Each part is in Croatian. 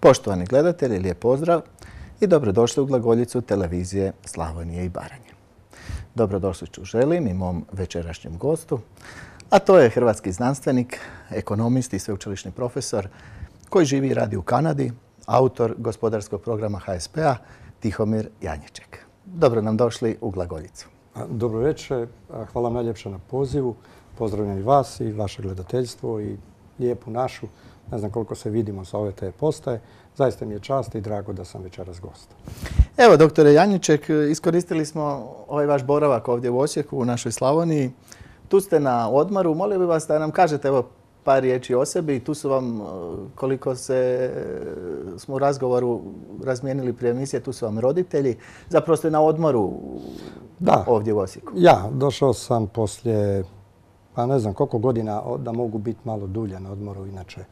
Poštovani gledatelji, lijep pozdrav i dobrodošli u glagoljicu televizije Slavonije i Baranje. Dobrodošlicu želim i mom večerašnjem gostu, a to je hrvatski znanstvenik, ekonomist i sveučilišni profesor koji živi i radi u Kanadi, autor gospodarskog programa HSP-a Tihomir Janjiček. Dobro nam došli u glagoljicu. Dobro večer, hvala vam najljepše na pozivu. Pozdravljam i vas i vaše gledateljstvo i lijepu našu. Ne znam koliko se vidimo sa ove te postaje. Zaista mi je čast i drago da sam večeras gost. Evo, doktore Janjiček, iskoristili smo ovaj vaš boravak ovdje u Osijeku, u našoj Slavoniji. Tu ste na odmoru. Molio bih vas da nam kažete par riječi o sebi. Tu su vam, koliko smo u razgovoru razmijenili prije emisije, tu su vam roditelji. Zapravo ste na odmoru ovdje u Osijeku. Ja, došao sam poslije, pa ne znam koliko godina da mogu biti malo dulje na odmoru, inače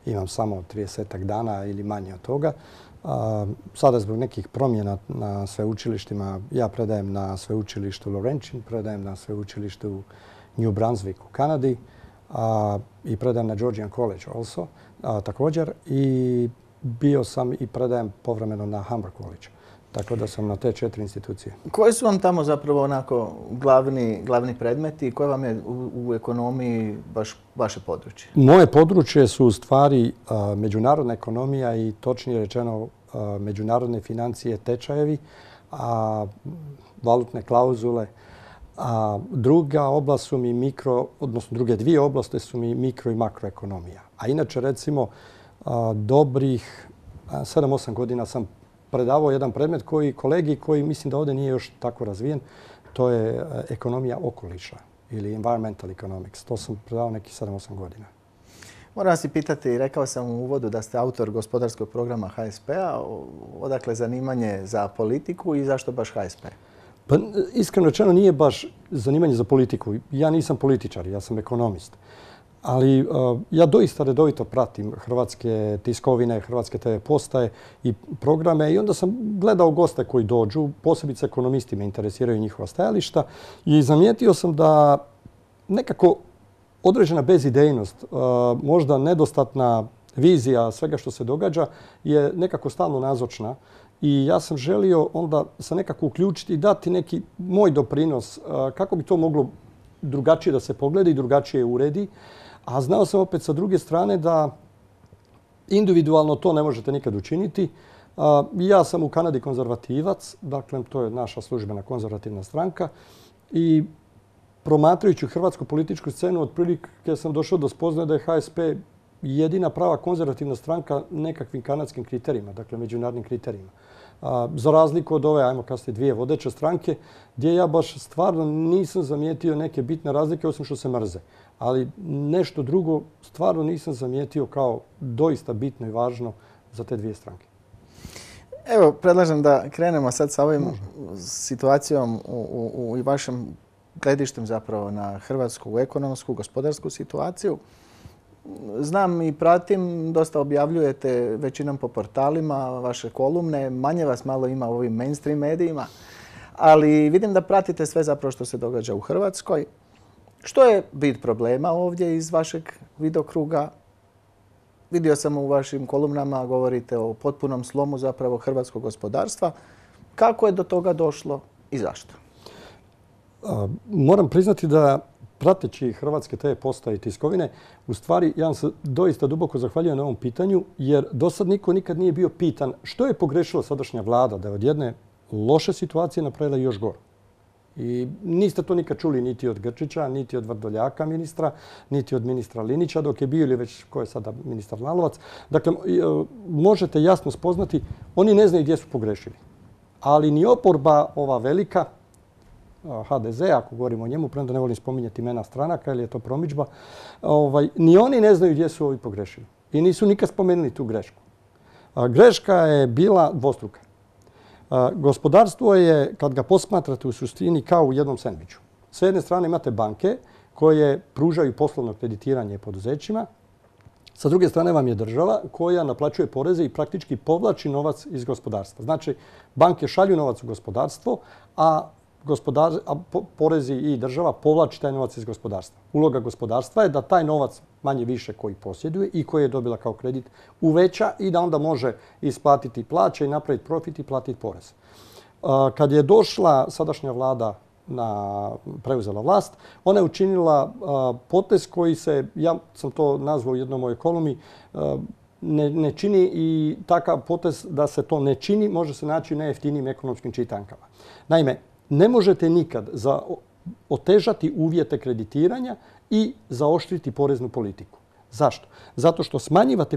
imam samo 30 dana ili manje od toga. Sada zbog nekih promjena na sveučilištima, ja predajem na sveučilištu Laurentian, predajem na sveučilištu New Brunswick u Kanadi i predajem na Georgian College also, također. I bio sam i predajem povremeno na Humber College. Tako da sam na te 4 institucije. Koji su vam tamo zapravo onako glavni predmeti i koje vam je u ekonomiji vaše područje? Moje područje su u stvari međunarodna ekonomija i točnije rečeno međunarodne financije, tečajevi, valutne klauzule. Druga oblast su mi druge dvije oblasti su mi mikro i makroekonomija. A inače recimo dobrih 7-8 godina sam predavao jedan predmet koji mislim da ovdje nije još tako razvijen. To je ekonomija okoliša ili environmental economics. To sam predavao nekih 7-8 godina. Moram vas i pitati, rekao sam u uvodu da ste autor gospodarskog programa HSP-a. Odakle zanimanje za politiku i zašto baš HSP? Pa, iskreno rečeno nije baš zanimanje za politiku. Ja nisam političar, ja sam ekonomist. Ali ja doista redovito pratim hrvatske tiskovine, hrvatske TV postaje i programe i onda sam gledao goste koji dođu, posebice ekonomisti me interesiraju njihova stajališta i zamijetio sam da nekako određena bezidejnost, možda nedostatna vizija svega što se događa je nekako stalno nazočna i ja sam želio onda se nekako uključiti i dati neki moj doprinos kako bi to moglo drugačije da se pogleda i drugačije uredi. A znao sam opet sa druge strane da individualno to ne možete nikad učiniti. Ja sam u Kanadi konzervativac, dakle to je naša službena konzervativna stranka i promatrajući hrvatsku političku scenu otprilike sam došao do spoznaje da je HSP jedina prava konzervativna stranka nekakvim kanadskim kriterijima, dakle međunarodnim kriterijima. Za razliku od ove, ajmo kasnije, dvije vodeće stranke, gdje ja baš stvarno nisam zamijetio neke bitne razlike, osim što se mrze. Ali nešto drugo stvarno nisam zamijetio kao doista bitno i važno za te dvije stranke. Evo, predlažem da krenemo sad sa ovim situacijom i vašim gledištem zapravo na hrvatsku ekonomsku, gospodarsku situaciju. Znam i pratim, dosta objavljujete većinom po portalima vaše kolumne, manje vas malo ima u ovim mainstream medijima, ali vidim da pratite sve zapravo što se događa u Hrvatskoj. Što je bit problema ovdje iz vašeg vidokruga? Vidio sam u vašim kolumnama, govorite o potpunom slomu zapravo hrvatskog gospodarstva. Kako je do toga došlo i zašto? Moram priznati da prateći hrvatske TV postaje i tiskovine, u stvari ja vam se doista duboko zahvaljujem na ovom pitanju, jer do sad niko nikad nije bio pitan što je pogrešila sadašnja vlada da je od jedne loše situacije napravila još gore. I niste to nikad čuli niti od Grčića, niti od Vrdoljaka ministra, niti od ministra Linića dok je bio ili već ko je sada ministar Lalovac. Dakle, možete jasno spoznati, oni ne znaju gdje su pogrešili. Ali ni oporba ova velika, HDZ, ako govorimo o njemu, premda ne volim spominjati imena stranaka ili je to promidžba, ni oni ne znaju gdje su ovi pogrešili. I nisu nikad spomenuli tu grešku. Greška je bila dvostruka. Gospodarstvo je, kad ga posmatrate u suštini, kao u jednom sendviču. S jedne strane imate banke koje pružaju poslovno kreditiranje poduzećima. Sa druge strane vam je država koja naplaćuje poreze i praktički povlači novac iz gospodarstva. Znači, banke šalju novac u gospodarstvo, a porezi i država povlači taj novac iz gospodarstva. Uloga gospodarstva je da taj novac manje više koji posjeduje i koji je dobila kao kredit uveća i da onda može isplatiti plaće i napraviti profit i platiti porez. Kad je došla sadašnja vlada preuzela vlast, ona je učinila potez koji se, ja sam to nazvao u jednom mojoj kolumni, ne čini i takav potez da se to ne čini može se naći u najjeftinijim ekonomskim čitankama. Naime, ne možete nikad otežati uvjete kreditiranja i zaoštriti poreznu politiku. Zašto? Zato što smanjivate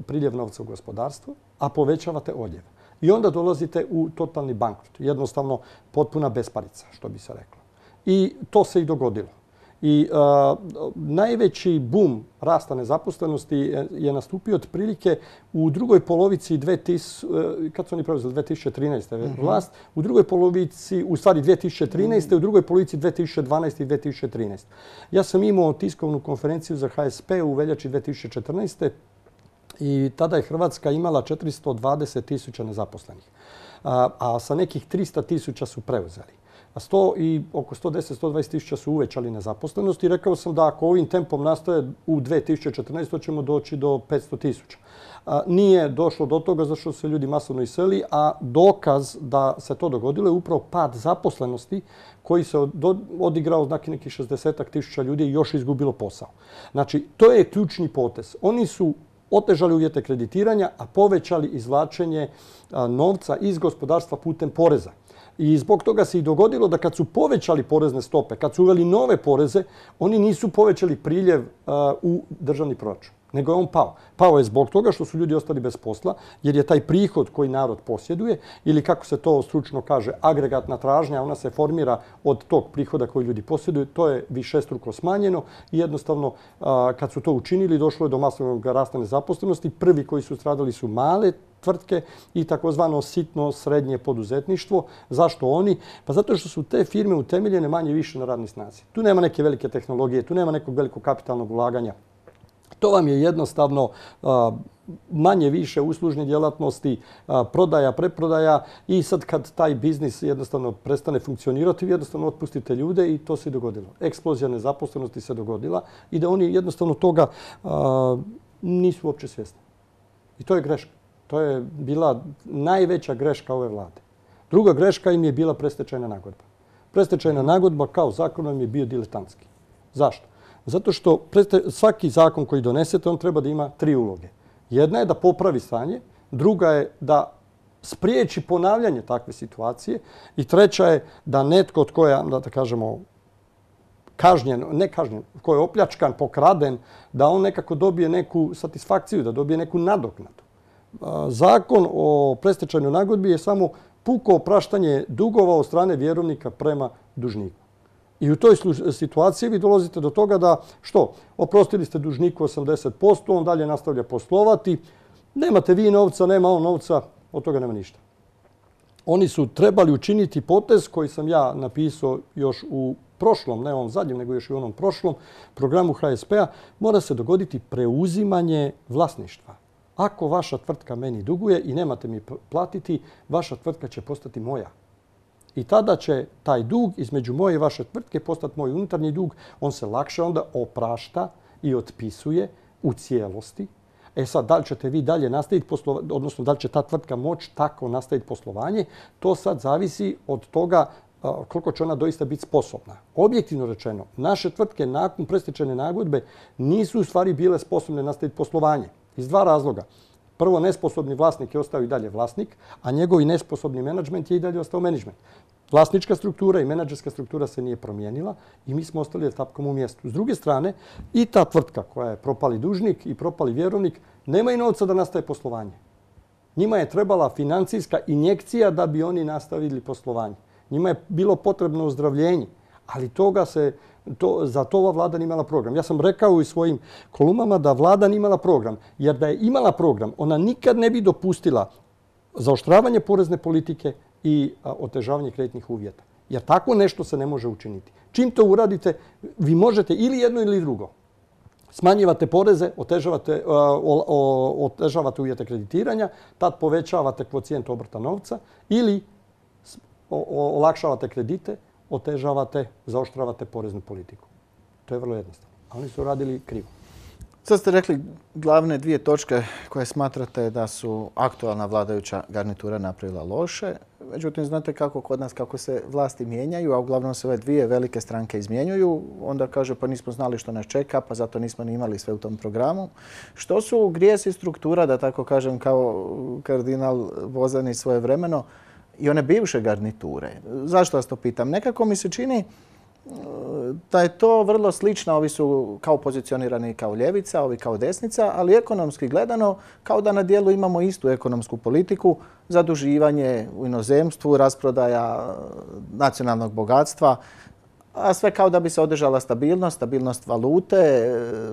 priljev novca u gospodarstvo, a povećavate odljev. I onda dolazite u totalni bankrot. Jednostavno potpuna besparica, što bi se reklo. I to se i dogodilo. I najveći bum rasta nezaposlenosti je nastupio otprilike u drugoj polovici kad su oni preuzeli 2013. vlast, u drugoj polovici, u stvari 2013. u drugoj polovici 2012. i 2013. Ja sam imao tiskovnu konferenciju za HSP u veljači 2014. I tada je Hrvatska imala 420.000 nezaposlenih, a sa nekih 300.000 su preuzeli. I oko 110-120.000 su uvećali nezaposlenost i rekao sam da ako ovim tempom nastaje u 2014. ćemo doći do 500.000. Nije došlo do toga zato što se ljudi masovno iseli, a dokaz da se to dogodilo je upravo pad zaposlenosti koji se odigrao, znači nekih 60.000 ljudi i još izgubilo posao. Znači, to je ključni potez. Oni su otežali uvjete kreditiranja, a povećali izvlačenje novca iz gospodarstva putem poreza. I zbog toga se i dogodilo da kad su povećali porezne stope, kad su uveli nove poreze, oni nisu povećali priljev u državni proračun, nego je on pao. Pao je zbog toga što su ljudi ostali bez posla, jer je taj prihod koji narod posjeduje, ili kako se to stručno kaže, agregatna tražnja, ona se formira od tog prihoda koji ljudi posjeduju, to je višestruko smanjeno i jednostavno kad su to učinili došlo je do masovnog rasta nezaposlenosti. Prvi koji su stradali su male tvrtke i takozvano sitno srednje poduzetništvo. Zašto oni? Pa zato što su te firme utemeljene manje više na radnoj snazi. Tu nema neke velike tehnologije, tu nema nekog velikog kapitalnog ulaganja. To vam je jednostavno manje više uslužne djelatnosti, prodaja, preprodaja i sad kad taj biznis jednostavno prestane funkcionirati, vi jednostavno otpustite ljude i to se dogodilo. Eksplozija nezaposlenosti se dogodila i da oni jednostavno toga nisu uopće svjesni. I to je greška. To je bila najveća greška ove vlade. Druga greška im je bila predstečajna nagodba. Predstečajna nagodba kao zakon im je bio diletantski. Zašto? Zato što svaki zakon koji donesete, on treba da ima 3 uloge. Jedna je da popravi stanje, druga je da spriječi ponavljanje takve situacije i treća je da netko tko je, da kažemo, kažnjen, ne kažnjen, tko je opljačkan, pokraden, da on nekako dobije neku satisfakciju, da dobije neku nadoknadu. Zakon o predstečajnoj nagodbi je samo puko opraštanje dugova od strane vjerovnika prema dužniku. I u toj situaciji vi dolazite do toga da, što, oprostili ste dužniku 80%, on dalje nastavlja poslovati, nemate vi novca, nema on novca, od toga nema ništa. Oni su trebali učiniti potez koji sam ja napisao još u prošlom, ne ovom zadnjem, nego još i u onom prošlom programu HSP-a, mora se dogoditi preuzimanje vlasništva. Ako vaša tvrtka meni duguje i nemate mi platiti, vaša tvrtka će postati moja. I tada će taj dug između moje i vaše tvrtke postati moj unutarnji dug. On se lakše onda oprašta i otpisuje u cijelosti. E sad, da li ćete vi dalje nastaviti poslovanje, odnosno da li će ta tvrtka moći tako nastaviti poslovanje, to sad zavisi od toga koliko će ona doista biti sposobna. Objektivno rečeno, naše tvrtke nakon predstečajne nagodbe nisu u stvari bile sposobne nastaviti poslovanje. Iz 2 razloga. Prvo, nesposobni vlasnik je ostao i dalje vlasnik, a njegovi nesposobni menadžment je i dalje ostao menadžment. Vlasnička struktura i menadžerska struktura se nije promijenila i mi smo ostali tapkom u mjestu. S druge strane, i ta tvrtka koja je propali dužnik i propali vjerovnik nemaju novca da nastaje poslovanje. Njima je trebala financijska injekcija da bi oni nastavili poslovanje. Njima je bilo potrebno ozdravljenje, ali za to ova vlada nije imala program. Ja sam rekao u svojim kolumnama da vlada nije imala program, jer da je imala program, ona nikad ne bi dopustila zaoštravanje porezne politike i otežavanje kreditnih uvjeta. Jer tako nešto se ne može učiniti. Čim to uradite, vi možete ili jedno ili drugo. Smanjivate poreze, otežavate uvjete kreditiranja, tad povećavate kvocijent obrta novca ili olakšavate kredite, otežavate, zaoštravate poreznu politiku. To je vrlo jednostavno. A oni su radili krivo. Sad ste rekli glavne dvije točke koje smatrate da su aktualna vladajuća garnitura napravila loše. Međutim, znate kako kod nas, kako se vlasti mijenjaju, a uglavnom se ove dvije velike stranke izmjenjuju. Onda kaže pa nismo znali što nas čeka, pa zato nismo ni imali sve u tom programu. Što su grijesi struktura, da tako kažem, kao kardinal Bozanić svojevremeno, i one bivše garniture? Zašto vas to pitam? Nekako mi se čini da je to vrlo slično. Ovi su kao pozicionirani kao ljevica, ovi kao desnica, ali ekonomski gledano kao da na dijelu imamo istu ekonomsku politiku, zaduživanje u inozemstvu, rasprodaja nacionalnog bogatstva, a sve kao da bi se održala stabilnost valute,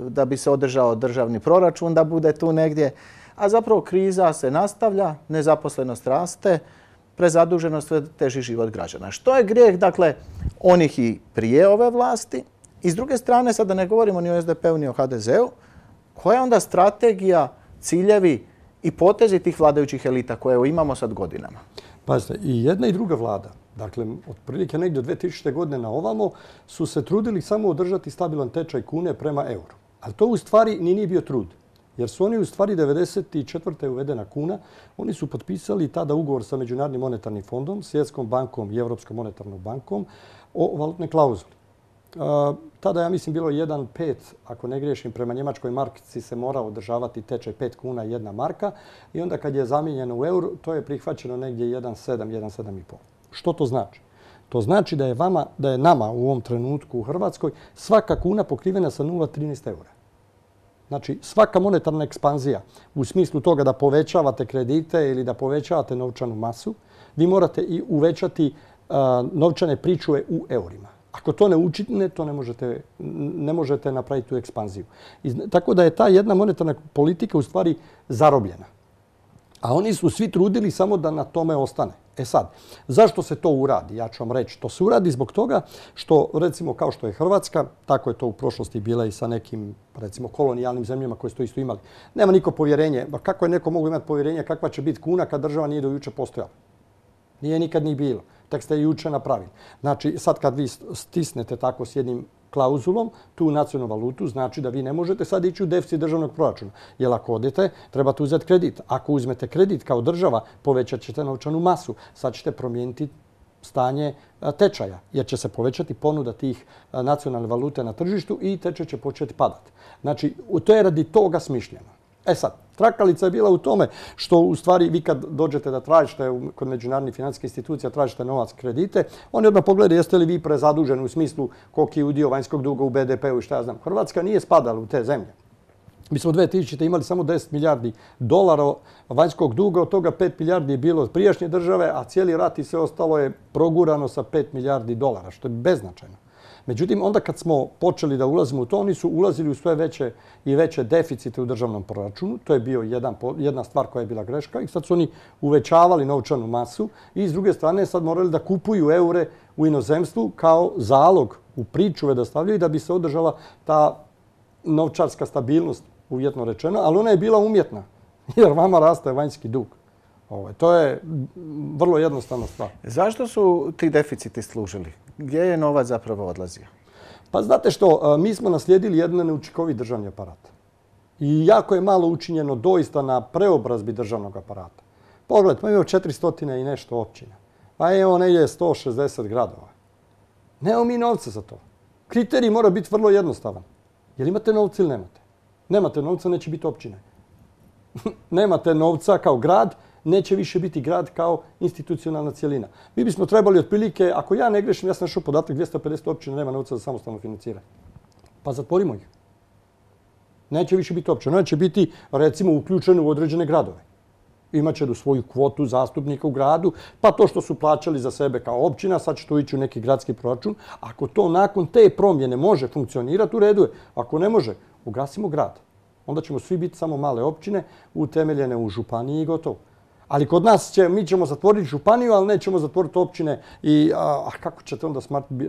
da bi se održao državni proračun da bude tu negdje, a zapravo kriza se nastavlja, nezaposlenost raste, prezaduženost, sve teži život građana. Što je grijeh, dakle, onih i prije ove vlasti? I s druge strane, sad da ne govorimo ni o SDP-u ni o HDZ-u, koja je onda strategija, ciljevi i potezi tih vladajućih elita koje imamo sad godinama? Pazite, i jedna i druga vlada, dakle, otprilike negdje od 2000. godine na ovamo, su se trudili samo održati stabilan tečaj kune prema euru. Ali to u stvari nije bio trud. Jer su oni u stvari 1994. uvedena kuna, oni su potpisali tada ugovor sa Međunarodnim monetarnim fondom, Svjetskom bankom i Europskom monetarnom bankom o valutnoj klauzuli. Tada, ja mislim, bilo 1,5, ako ne griješim, prema njemačkoj markici se morao održavati tečaj 5 kuna i 1 marka. I onda kad je zamijenjeno u euro, to je prihvaćeno negdje 1,7, 1,7,5. Što to znači? To znači da je nama u ovom trenutku u Hrvatskoj svaka kuna pokrivena sa 0,13 eura. Znači, svaka monetarna ekspanzija u smislu toga da povećavate kredite ili da povećavate novčanu masu, vi morate i uvećati novčane pričuve u eurima. Ako to ne učinite, to ne možete napraviti tu ekspanziju. Tako da je ta jedna monetarna politika u stvari zarobljena. A oni su svi trudili samo da na tome ostane. E sad, zašto se to uradi? Ja ću vam reći. To se uradi zbog toga što, recimo, kao što je Hrvatska, tako je to u prošlosti bila i sa nekim, recimo, kolonijalnim zemljama koje su to isto imali. Nema niko povjerenje. Kako je neko mogu imati povjerenje kakva će biti kuna kad država nije do juče postojala? Nije nikad ni bilo. Tek ste juče napravili. Znači, sad kad vi stisnete tako s jednim klauzulom, tu nacionalnu valutu, znači da vi ne možete sad ići u deficit državnog proračuna. Jer ako odete, trebate uzeti kredit. Ako uzmete kredit kao država, povećat ćete novčanu masu. Sad ćete promijeniti stanje tečaja, jer će se povećati ponuda tih nacionalne valute na tržištu i tečaj će početi padati. Znači, to je radi toga smišljeno. E sad, trakalica je bila u tome što u stvari vi kad dođete da tražite kod međunarodnih financijskih institucija, tražite novac, kredite, oni odmah pogledaju jeste li vi prezaduženi u smislu koliki je udio vanjskog duga u BDP-u i šta ja znam. Hrvatska nije spadala u te zemlje. Mi smo 2000. imali samo 10 milijardi dolara vanjskog duga, od toga 5 milijardi je bilo od prijašnje države, a cijeli rat i sve ostalo je progurano sa 5 milijardi dolara, što je beznačajno. Međutim, onda kad smo počeli da ulazimo u to, oni su ulazili u sve veće i veće deficite u državnom proračunu. To je bio jedna stvar koja je bila greška i sad su oni uvećavali novčanu masu i s druge strane sad morali da kupuju eure u inozemstvu kao zalog u pričuve da stavljaju da bi se održala ta novčarska stabilnost, uvjetno rečeno, ali ona je bila umjetna jer vama raste vanjski dug. To je vrlo jednostavna stvar. Zašto su ti deficiti služili? Gdje je novac zapravo odlazio? Pa znate što, mi smo naslijedili jedan neučinkovit državni aparat. I jako je malo učinjeno doista na preobrazbi državnog aparata. Pogledajte, imamo 400 i nešto općina. Pa imamo negdje 160 gradova. Nemamo mi novca za to. Kriterij mora biti vrlo jednostavan. Jel imate novca ili nemate? Nemate novca, neće biti općine. Nemate novca kao grad, neće više biti grad kao institucionalna cjelina. Mi bismo trebali otprilike, ako ja ne grešim, ja sam našao podatak 250 općina nema novca za samostalno financiranje. Pa zatvorimo ih. Neće više biti općina. Neće biti, recimo, uključeno u određene gradove. Imaće do svoju kvotu zastupnika u gradu, pa to što su plaćali za sebe kao općina, sad će to ići u neki gradski proračun. Ako to nakon te promjene može funkcionirati, u redu je. Ako ne može, ugasimo grad. Onda ćemo svi biti samo male općine, utemeljene u županiji i gotovo. Ali kod nas mi ćemo zatvoriti županiju, ali nećemo zatvoriti općine. A kako ćete onda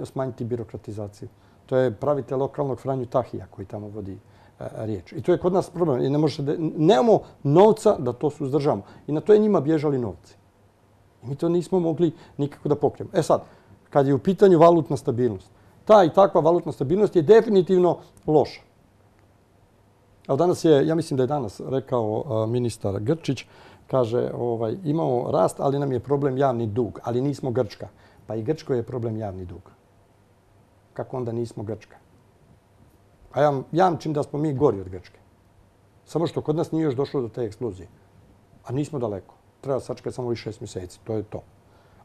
smanjiti birokratizaciju? To je pravite lokalnog Franju Tahija koji tamo vodi riječ. I to je kod nas problem. Nemamo novca da to suzdržamo. I na to je njima bježali novci. I mi to nismo mogli nikako da pokrijemo. E sad, kad je u pitanju valutna stabilnost, ta i takva valutna stabilnost je definitivno loša. Evo danas je, ja mislim da je danas rekao ministar Grčić, kaže imamo rast, ali nam je problem javni dug, ali nismo Grčka. Pa i Grčkoj je problem javni dug. Kako onda nismo Grčka? A ja jamčim da smo mi gori od Grčke. Samo što kod nas nije još došlo do te eksplozije. A nismo daleko. Treba sačekati samo 6 mjeseci. To je to.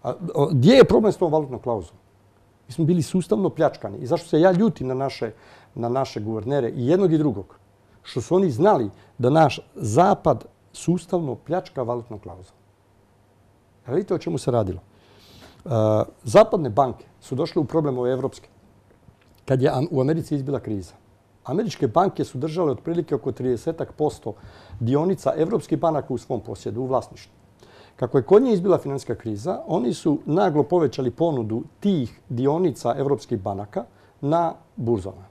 A gdje je problem s tom valutnom klauzulom? Mi smo bili sustavno pljačkani. I zašto se ja ljutim na naše guvernere i jednog i drugog? Što su oni znali da naš Zapad sustavno pljačka valutnom klauzulom. Vidite o čemu se radilo. Zapadne banke su došle u problem ove evropske. Kad je u Americi izbila kriza. Američke banke su držale otprilike oko 30% dionica evropskih banaka u svom posjedu, u vlasništvu. Kako je kod nje izbila financijska kriza, oni su naglo povećali ponudu tih dionica evropskih banaka na burzama.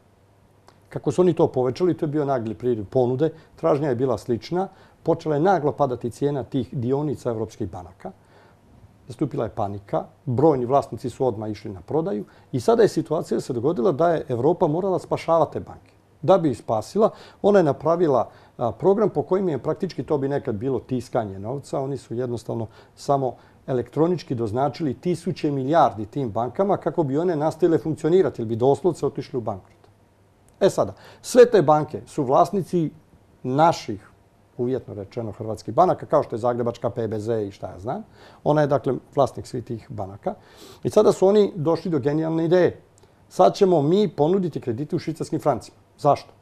Kako su oni to povećali, to je bio nagli priliv ponude, tražnja je bila slična, počela je naglo padati cijena tih dionica evropskih banaka. Nastupila je panika, brojni vlasnici su odmah išli na prodaju i sada je situacija se dogodila da je Evropa morala spašavati te banke. Da bi ih spasila, ona je napravila program po kojim je praktički, to bi nekad bilo tiskanje novca, oni su jednostavno samo elektronički doznačili tisuće milijardi tim bankama kako bi one nastavile funkcionirati ili bi doslovce otišli u bankrot. E sada, sve te banke su vlasnici naših, uvjetno rečeno, hrvatskih banaka, kao što je Zagrebačka PBZ i šta ja znam. Ona je, dakle, vlasnik svih tih banaka. I sada su oni došli do genijalne ideje. Sad ćemo mi ponuditi kredite u švicarskim francima. Zašto?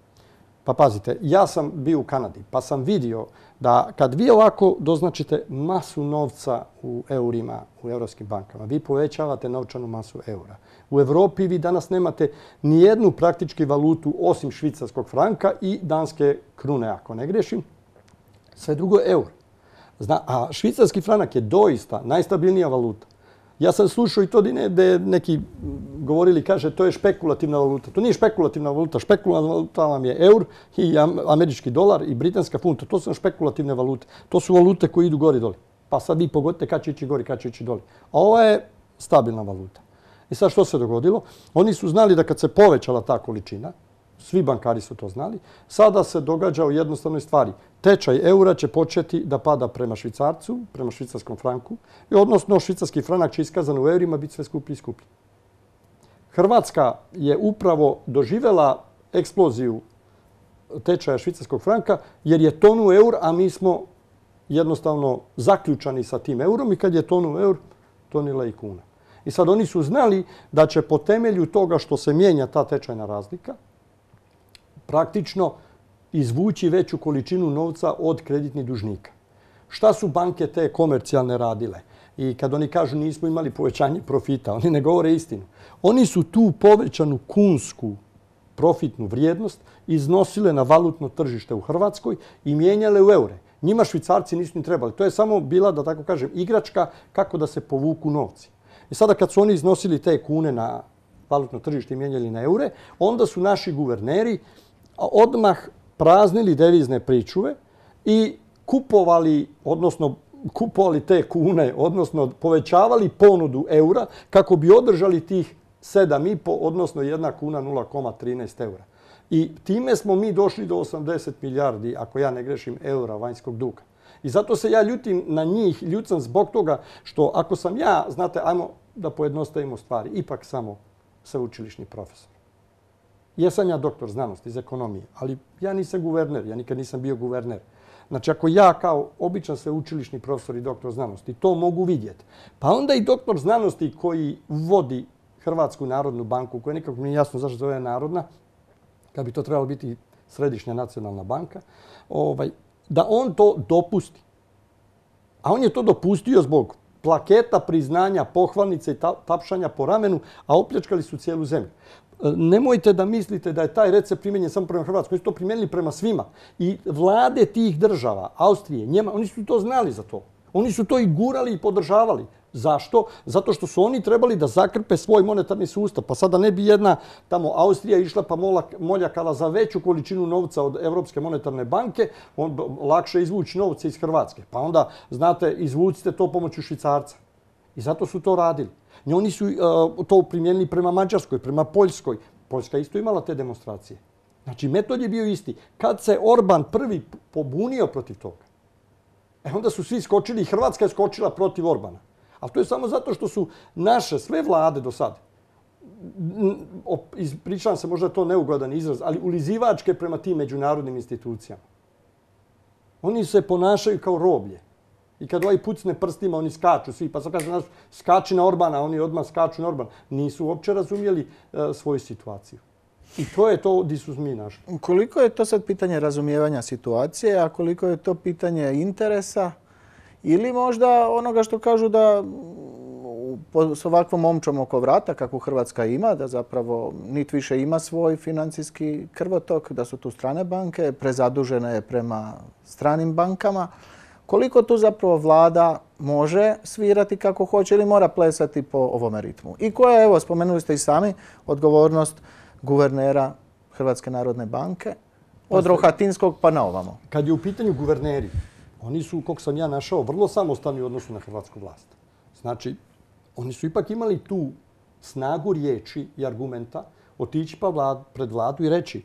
Pa pazite, ja sam bio u Kanadi, pa sam vidio da kad vi ovako doznačite masu novca u eurima, u europskim bankama, vi povećavate novčanu masu eura. U Evropi vi danas nemate nijednu praktički valutu osim švicarskog franka i danske krune, ako ne grešim. Sve drugo je euro. A švicarski franak je doista najstabilnija valuta. Ja sam slušao i to da je neki govorili, kaže, to je špekulativna valuta. To nije špekulativna valuta. Špekulativna valuta vam je eur i američki dolar i britanska funta. To su špekulativne valute. To su valute koje idu gori doli. Pa sad vi pogodite kad će ići gori, kad će ići doli. A ova je stabilna valuta. I sad što se dogodilo? Oni su znali da kad se povećala ta količina, svi bankari su to znali, sada se događa u jednostavnoj stvari. Tečaj eura će početi da pada prema švicarcu, prema švicarskom franku, i odnosno švicarski franak će iskazan u eurima biti sve skuplji i skuplji. Hrvatska je upravo doživjela eksploziju tečaja švicarskog franka jer je tonuo eur, a mi smo jednostavno zaključani sa tim eurom i kad je tonuo eur, tonila i kuna. I sad oni su znali da će po temelju toga što se mijenja ta tečajna razlika praktično izvući veću količinu novca od kreditnih dužnika. Šta su banke te komercijalne radile? I kad oni kažu nismo imali povećanje profita, oni ne govore istinu. Oni su tu povećanu kunsku profitnu vrijednost iznosile na valutno tržište u Hrvatskoj i mijenjale u eure. Njima švicarci nisu ni trebali. To je samo bila, da tako kažem, igračka kako da se povuku novci. I sada kad su oni iznosili te kune na valutno tržište i mijenjali na eure, onda su naši guverneri odmah praznili devizne pričuve i kupovali te kune, odnosno povećavali ponudu eura kako bi održali tih 7,5, odnosno 1 kuna 0,13 eura. I time smo mi došli do 80 milijardi, ako ja ne grešim, eura vanjskog duga. I zato se ja ljutim na njih, ljutam zbog toga što ako sam ja, znate, ajmo da pojednostavimo stvari, ipak samo sveučilišni profesor. Jesam ja doktor znanosti iz ekonomije, ali ja nisam guverner, ja nikad nisam bio guverner. Znači, ako ja kao običan sveučilišni profesor i doktor znanosti to mogu vidjeti, pa onda i doktor znanosti koji vodi Hrvatsku narodnu banku, koja nikako mi nije jasno zašto zove narodna, kad bi to trebalo biti središnja nacionalna banka, da on to dopusti. A on je to dopustio zbog plaketa, priznanja, pohvalnice i tapšanja po ramenu, a opljačkali su cijelu zemlju. Nemojte da mislite da je taj recept primjenjen samo prema Hrvatskoj. Oni su to primijenili prema svima. I vlade tih država, Austrije, Njemačke, oni su to znali za to. Oni su to i gurali i podržavali. Zašto? Zato što su oni trebali da zakrpe svoj monetarni sustav. Pa sada ne bi jedna tamo Austrija išla pa moljakala za veću količinu novca od Evropske monetarne banke, lakše izvući novce iz Hrvatske. Pa onda, znate, izvucite to pomoću Švicarca. I zato su to radili. I oni su to primijenili prema Mađarskoj, prema Poljskoj. Poljska isto imala te demonstracije. Znači, metod je bio isti. Kad se Orban prvi pobunio protiv toga, onda su svi skočili i Hrvatska je skočila protiv Orbana. Ali to je samo zato što su naše sve vlade do sada, ispričavam se, možda je to neugodan izraz, ali ulizivačke prema tim međunarodnim institucijama. Oni se ponašaju kao roblje. I kad ovaj pucne prstima, oni skaču svi. Pa sad kaže, skači na Orbana, oni odmah skaču na Orbana. Nisu uopće razumjeli svoju situaciju. I to je to gdje su mi našli. Koliko je to sad pitanje razumijevanja situacije, a koliko je to pitanje interesa? Ili možda onoga što kažu da s ovakvom omčom oko vrata, kakvu Hrvatska ima, da zapravo niti više ima svoj financijski krvotok, da su tu strane banke, prezadužena je prema stranim bankama. Koliko tu zapravo vlada može svirati kako hoće ili mora plesati po ovome ritmu? I koja je, evo, spomenuli ste i sami, odgovornost guvernera Hrvatske narodne banke, od Rohatinskog pa na ovamo? Kad je u pitanju guverneri, oni su, kako sam ja našao, vrlo samostalni u odnosu na hrvatsku vlast. Znači, oni su ipak imali tu snagu riječi i argumenta otići pred vladu i reći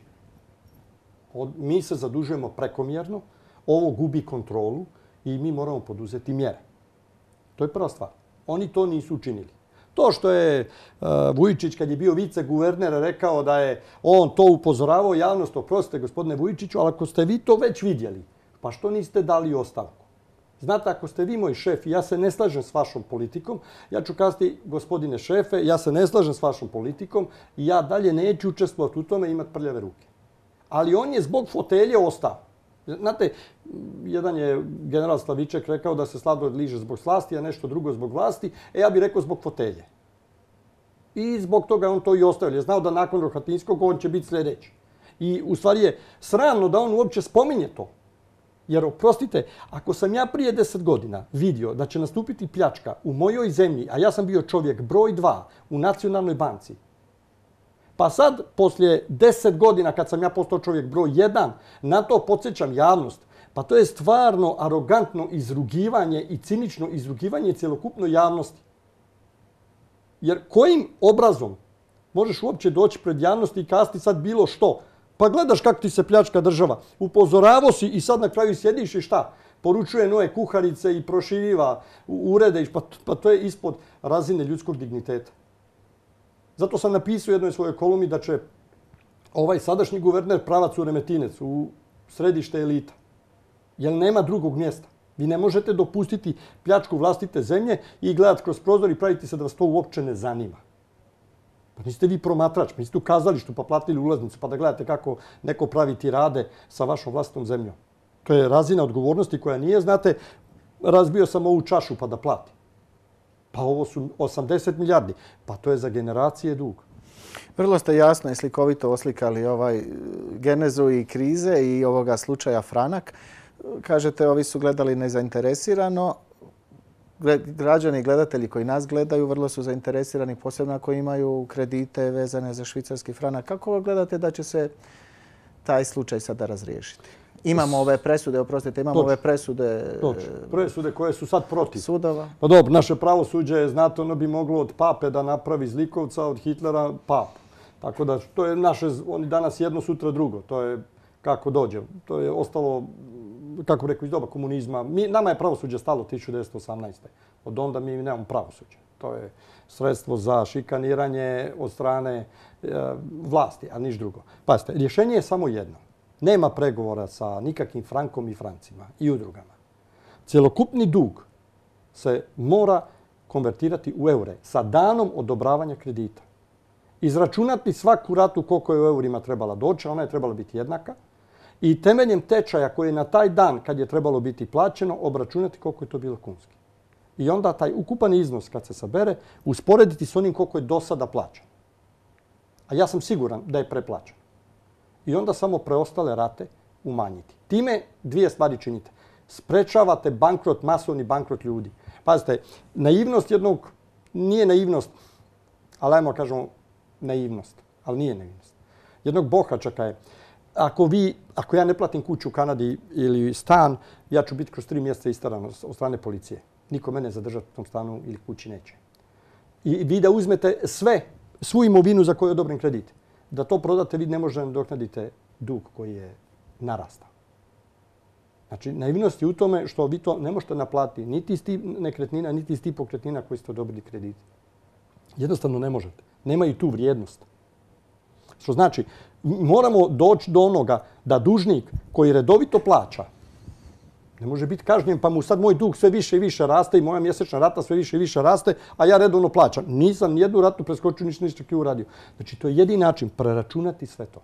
mi se zadužujemo prekomjerno, ovo gubi kontrolu i mi moramo poduzeti mjere. To je prva stvar. Oni to nisu učinili. To što je Vujičić, kad je bio viceguverner, rekao da je on to upozoravao javnost, oprostite gospodine Vujičiću, ali ako ste vi to već vidjeli, pa što niste dali ostavku? Znate, ako ste vi moj šef i ja se ne slažem s vašom politikom, ja ću kazati, gospodine šefe, ja se ne slažem s vašom politikom i ja dalje neću učestvovati u tome i imati prljave ruke. Ali on je zbog fotelje ostao. Znate, jedan je general Slaviček rekao da se sladoled liže zbog slasti, a nešto drugo zbog vlasti. Ja bih rekao zbog fotelje. I zbog toga on to i ostavio. Je znao da nakon Rohatinskog on će biti sljedeći. I u stvari je sramno da on uopće spominje to. Jer, oprostite, ako sam ja prije 10 godina vidio da će nastupiti pljačka u mojoj zemlji, a ja sam bio čovjek broj 2 u Nacionalnoj banci, pa sad, poslije 10 godina kad sam ja postao čovjek broj 1, na to podsjećam javnost. Pa to je stvarno arogantno izrugivanje i cinično izrugivanje cjelokupnoj javnosti. Jer kojim obrazom možeš uopće doći pred javnosti i kazati sad bilo što? Pa gledaš kako ti se pljačka država. Upozoravao si i sad na kraju sjediš i šta? Poručuje nove kuharice i proširiva urede. Pa to je ispod razine ljudskog digniteta. Zato sam napisao u jednoj svojoj kolumni da će ovaj sadašnji guverner pravac u Remetinec, u središte elita. Jer nema drugog mjesta. Vi ne možete dopustiti pljačku vlastite zemlje i gledati kroz prozor i praviti se da vas to uopće ne zanima. Pa niste vi promatrač, niste u kazalištu pa platili ulaznicu pa da gledate kako neko pravi tirade sa vašom vlastitom zemljom. To je razina odgovornosti koja nije, znate, razbio sam ovu čašu pa da plati. Pa ovo su 80 milijardi. Pa to je za generacije dug. Vrlo ste jasno i slikovito oslikali genezu i krize i ovoga slučaja Franak. Kažete, ovi su gledali nezainteresirano. Građani i gledatelji koji nas gledaju vrlo su zainteresirani, posebno ako imaju kredite vezane za švicarski franak. Kako gledate da će se taj slučaj sada razriješiti? Imamo ove presude, oprostite, imamo ove presude... Presude koje su sad protiv. Sudova. Pa dobro, naše pravosuđe, znate, ono bi moglo od pape da napravi zlikovca, od Hitlera papu. Tako da to je naše, oni danas jedno, sutra drugo. To je kako dođe. To je ostalo, kako rekao, iz doba komunizma. Nama je pravosuđe stalo 1918. Od onda mi nemamo pravosuđe. To je sredstvo za šikaniranje od strane vlasti, a niš drugo. Pazite, rješenje je samo jedno. Nema pregovora sa nikakvim frankom i francima i udrugama. Cjelokupni dug se mora konvertirati u eure sa danom odobravanja kredita. Izračunati svaku ratu koliko je u eurima trebala doći, ona je trebala biti jednaka. I temeljem tečaja koji je na taj dan kad je trebalo biti plaćeno, obračunati koliko je to bilo kunski. I onda taj ukupan iznos kad se sabere, usporediti s onim koliko je do sada plaćeno. A ja sam siguran da je preplaćen. I onda samo preostale rate umanjiti. Time dvije stvari činite. Sprečavate bankrot, masovni bankrot ljudi. Pazite, naivnost jednog, nije naivnost, ali ajmo kažemo naivnost, ali nije naivnost. Jednog bohačaka je, ako ja ne platim kuću u Kanadi ili stan, ja ću biti kroz 3 mjeseca istaran od strane policije. Niko mene zadržati u tom stanu ili kući neće. I vi da uzmete svu imovinu za koju je odobren kredit, da to prodate, vi ne možete nadoknaditi dug koji je narastao. Znači, naivnost je u tome što vi to ne možete naplatiti niti iz tih nekretnina, niti iz tih pokretnina koji ste odobrili kredit. Jednostavno ne možete. Nemaju tu vrijednost. Što znači, moramo doći do onoga da dužnik koji redovito plaća, ne može biti kažnjen pa mu sad moj dug sve više i više raste i moja mjesečna rata sve više i više raste, a ja redovno plaćam. Nisam nijednu ratu preskočio, ništa uradio. Znači, to je jedini način preračunati sve to.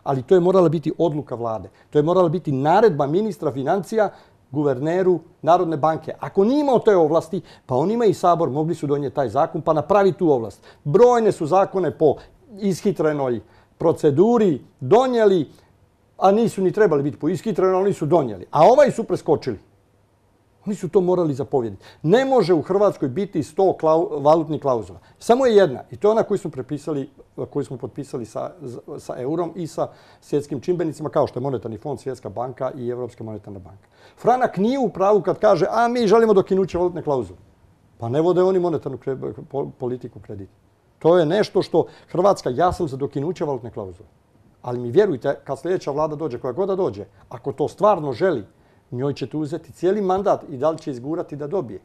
Ali to je morala biti odluka vlade. To je morala biti naredba ministra financija, guverneru Narodne banke. Ako nije imao te ovlasti, pa on ima i Sabor, mogli su donijeti taj zakon pa napravi tu ovlast. Brojne su zakone po ishitrenoj proceduri donijeli, a nisu ni trebali biti po ishitrenoj, ali nisu donijeli. A ovaj su preskočili. Oni su to morali zapovjediti. Ne može u Hrvatskoj biti 100 valutnih klauzula. Samo je jedna. I to je ona koju smo potpisali sa eurom i sa svjetskim čimbenicima, kao što je Monetarni fond, Svjetska banka i Europska monetarna banka. Franak nije u pravu kad kaže, a mi želimo dokinuće valutne klauzule. Pa ne vode oni monetarnu politiku kredita. To je nešto što Hrvatska, ja sam za dokinuće valutne klauzule. Ali mi vjerujte, kad sljedeća vlada dođe, koja god da dođe, ako to stvarno želi, njoj ćete uzeti cijeli mandat i da li će izgurati da dobije.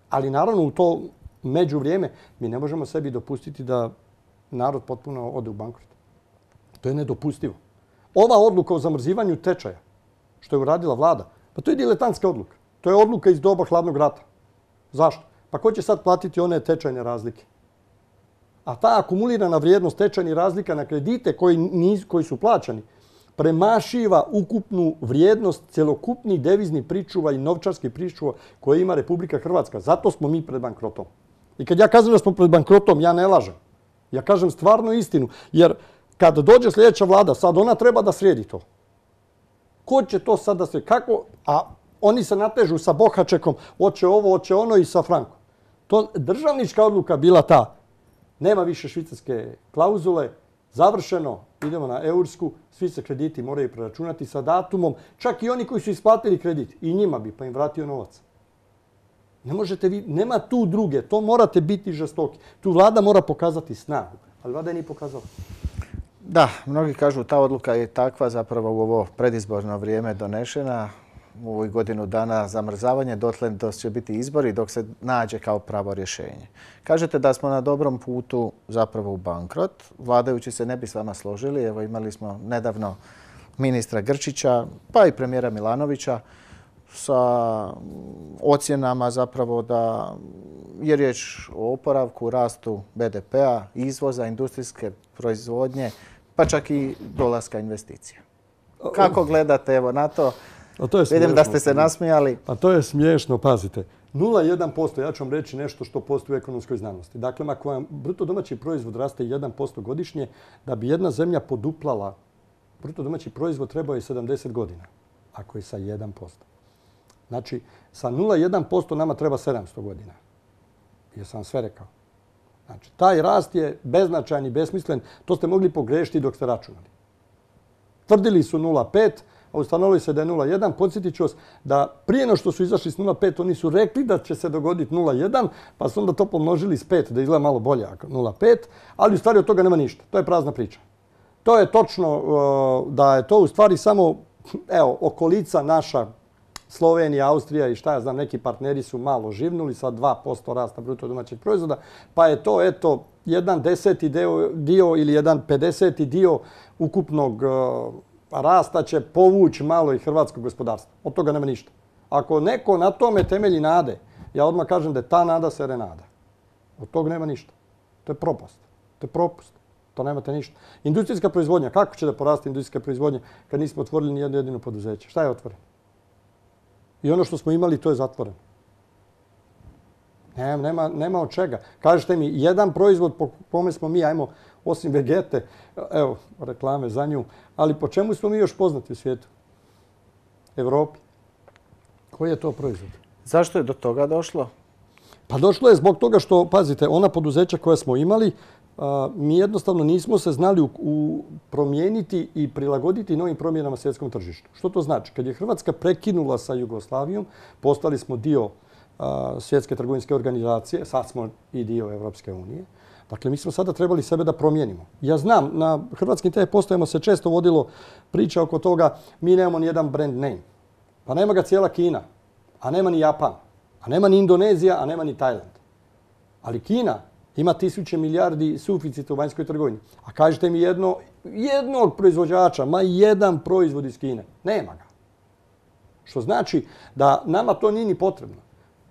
Ali naravno u to međuvrijeme mi ne možemo sebi dopustiti da narod potpuno ode u bankrot. To je nedopustivo. Ova odluka o zamrzivanju tečaja, što je uradila vlada, pa to je diletantska odluka. To je odluka iz doba hladnog rata. Zašto? Pa ko će sad platiti one tečajne razlike? A ta akumulirana vrijednost tečajnih razlika na kredite koji su plaćani premašiva ukupnu vrijednost cjelokupnih deviznih pričuva i novčarskih pričuva koje ima Republika Hrvatska. Zato smo mi pred bankrotom. I kad ja kažem da smo pred bankrotom, ja ne lažem. Ja kažem stvarno istinu. Jer kad dođe sljedeća vlada, sad ona treba da sredi to. Ko će to sad da sredi? Kako? A oni se natežu sa Bohačekom, hoće ovo, hoće ono i sa Frankom. To državnička odluka bila ta. Nema više švicarske klauzule, završeno, idemo na eursku, svi se krediti moraju preračunati sa datumom, čak i oni koji su isplatili kredit. I njima bi, pa im vratio novac. Ne možete vi, nema tu druge, to morate biti žestoki. Tu vlada mora pokazati snagu, ali vlada je nije pokazala. Da, mnogi kažu ta odluka je takva zapravo u ovo predizborno vrijeme donešena. U ovoj godinu dana zamrzavanje, dotle će biti izbori dok se nađe kao pravo rješenje. Kažete da smo na dobrom putu zapravo u bankrot. Vladajući se ne bi s vama složili. Evo imali smo nedavno ministra Grčića pa i premijera Milanovića sa ocjenama zapravo da je riječ o oporavku, rastu BDP-a, izvoza, industrijske proizvodnje, pa čak i dolaska investicija. Kako gledate evo na to? Vidim da ste se nasmijali. A to je smiješno, pazite. 0,1%, ja ću vam reći nešto što postoji u ekonomskoj znanosti. Dakle, ako vam bruto domaći proizvod raste 1% godišnje, da bi jedna zemlja poduplala bruto domaći proizvod trebao je 70 godina, ako je sa 1%. Znači, sa 0,1% nama treba 700 godina. Jesam vam sve rekao. Znači, taj rast je beznačajan i besmislen. To ste mogli pogrešiti dok ste računali. Tvrdili su 0,5%, a ustanovili se da je 0,1. Podsjetit ću vas da prije no što su izašli s 0,5, oni su rekli da će se dogoditi 0,1, pa su onda to pomnožili s 5, da izgleda malo bolje, 0,5, ali u stvari od toga nema ništa. To je prazna priča. To je točno da je to u stvari samo, evo, okolica naša, Slovenija, Austrija i šta ja znam, neki partneri su malo živnuli sa 2% rasta bruto domaćeg proizvoda, pa je to, eto, 1/10 dio ili 1/50 dio ukupnog rasta će povući malo i hrvatsko gospodarstvo. Od toga nema ništa. Ako neko na tome temelji nade, ja odmah kažem da je ta nada serenada. Od toga nema ništa. To je propast. To je propust. To nemate ništa. Industrijska proizvodnja. Kako će da poraste industrijska proizvodnja kad nismo otvorili ni jedno jedino poduzeće? Šta je otvoreno? I ono što smo imali, to je zatvoreno. Nema od čega. Kažete mi, jedan proizvod po kome smo mi, ajmo, osim Vegete, evo, reklame za nju, ali po čemu smo mi još poznati u svijetu? Evropi. Koji je to proizvod? Zašto je do toga došlo? Pa došlo je zbog toga što, pazite, ona poduzeća koja smo imali, mi jednostavno nismo se znali promijeniti i prilagoditi novim promjenama na svjetskom tržištu. Što to znači? Kad je Hrvatska prekinula sa Jugoslavijom, postali smo dio Svjetske trgovinske organizacije, sad smo i dio Evropske unije. Dakle, mi smo sada trebali sebe da promijenimo. Ja znam, na hrvatskim TV postajama se često vodilo priča oko toga mi nemamo ni jedan brand name. Pa nema ga cijela Kina, a nema ni Japan, a nema ni Indonezija, a nema ni Tajland. Ali Kina ima 1000 milijardi suficita u vanjskoj trgovini. A kažete mi jednog proizvođača, ma jedan proizvod iz Kine. Nema ga. Što znači da nama to nije ni potrebno.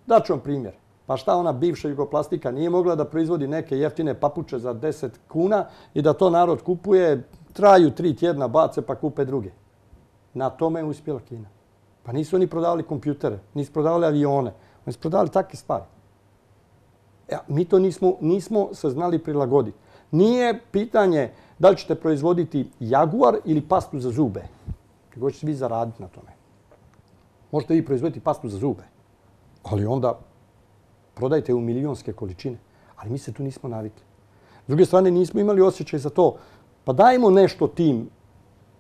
Daću vam primjer. Pa šta ona bivša Jugoplastika nije mogla da proizvodi neke jeftine papuče za 10 kuna i da to narod kupuje, traju 3 tjedna, bace pa kupe druge. Na tome je uspjela Kina. Pa nisu oni prodavali kompjutere, nisu prodavali avione, oni su prodavali takve stvari. Mi to nismo se znali prilagoditi. Nije pitanje da li ćete proizvoditi Jaguar ili pastu za zube. Nego ćete vi zaraditi na tome. Možete vi proizvoditi pastu za zube, ali onda prodajte u milionske količine. Ali mi se tu nismo navikli. S druge strane, nismo imali osjećaj za to. Pa dajmo nešto tim,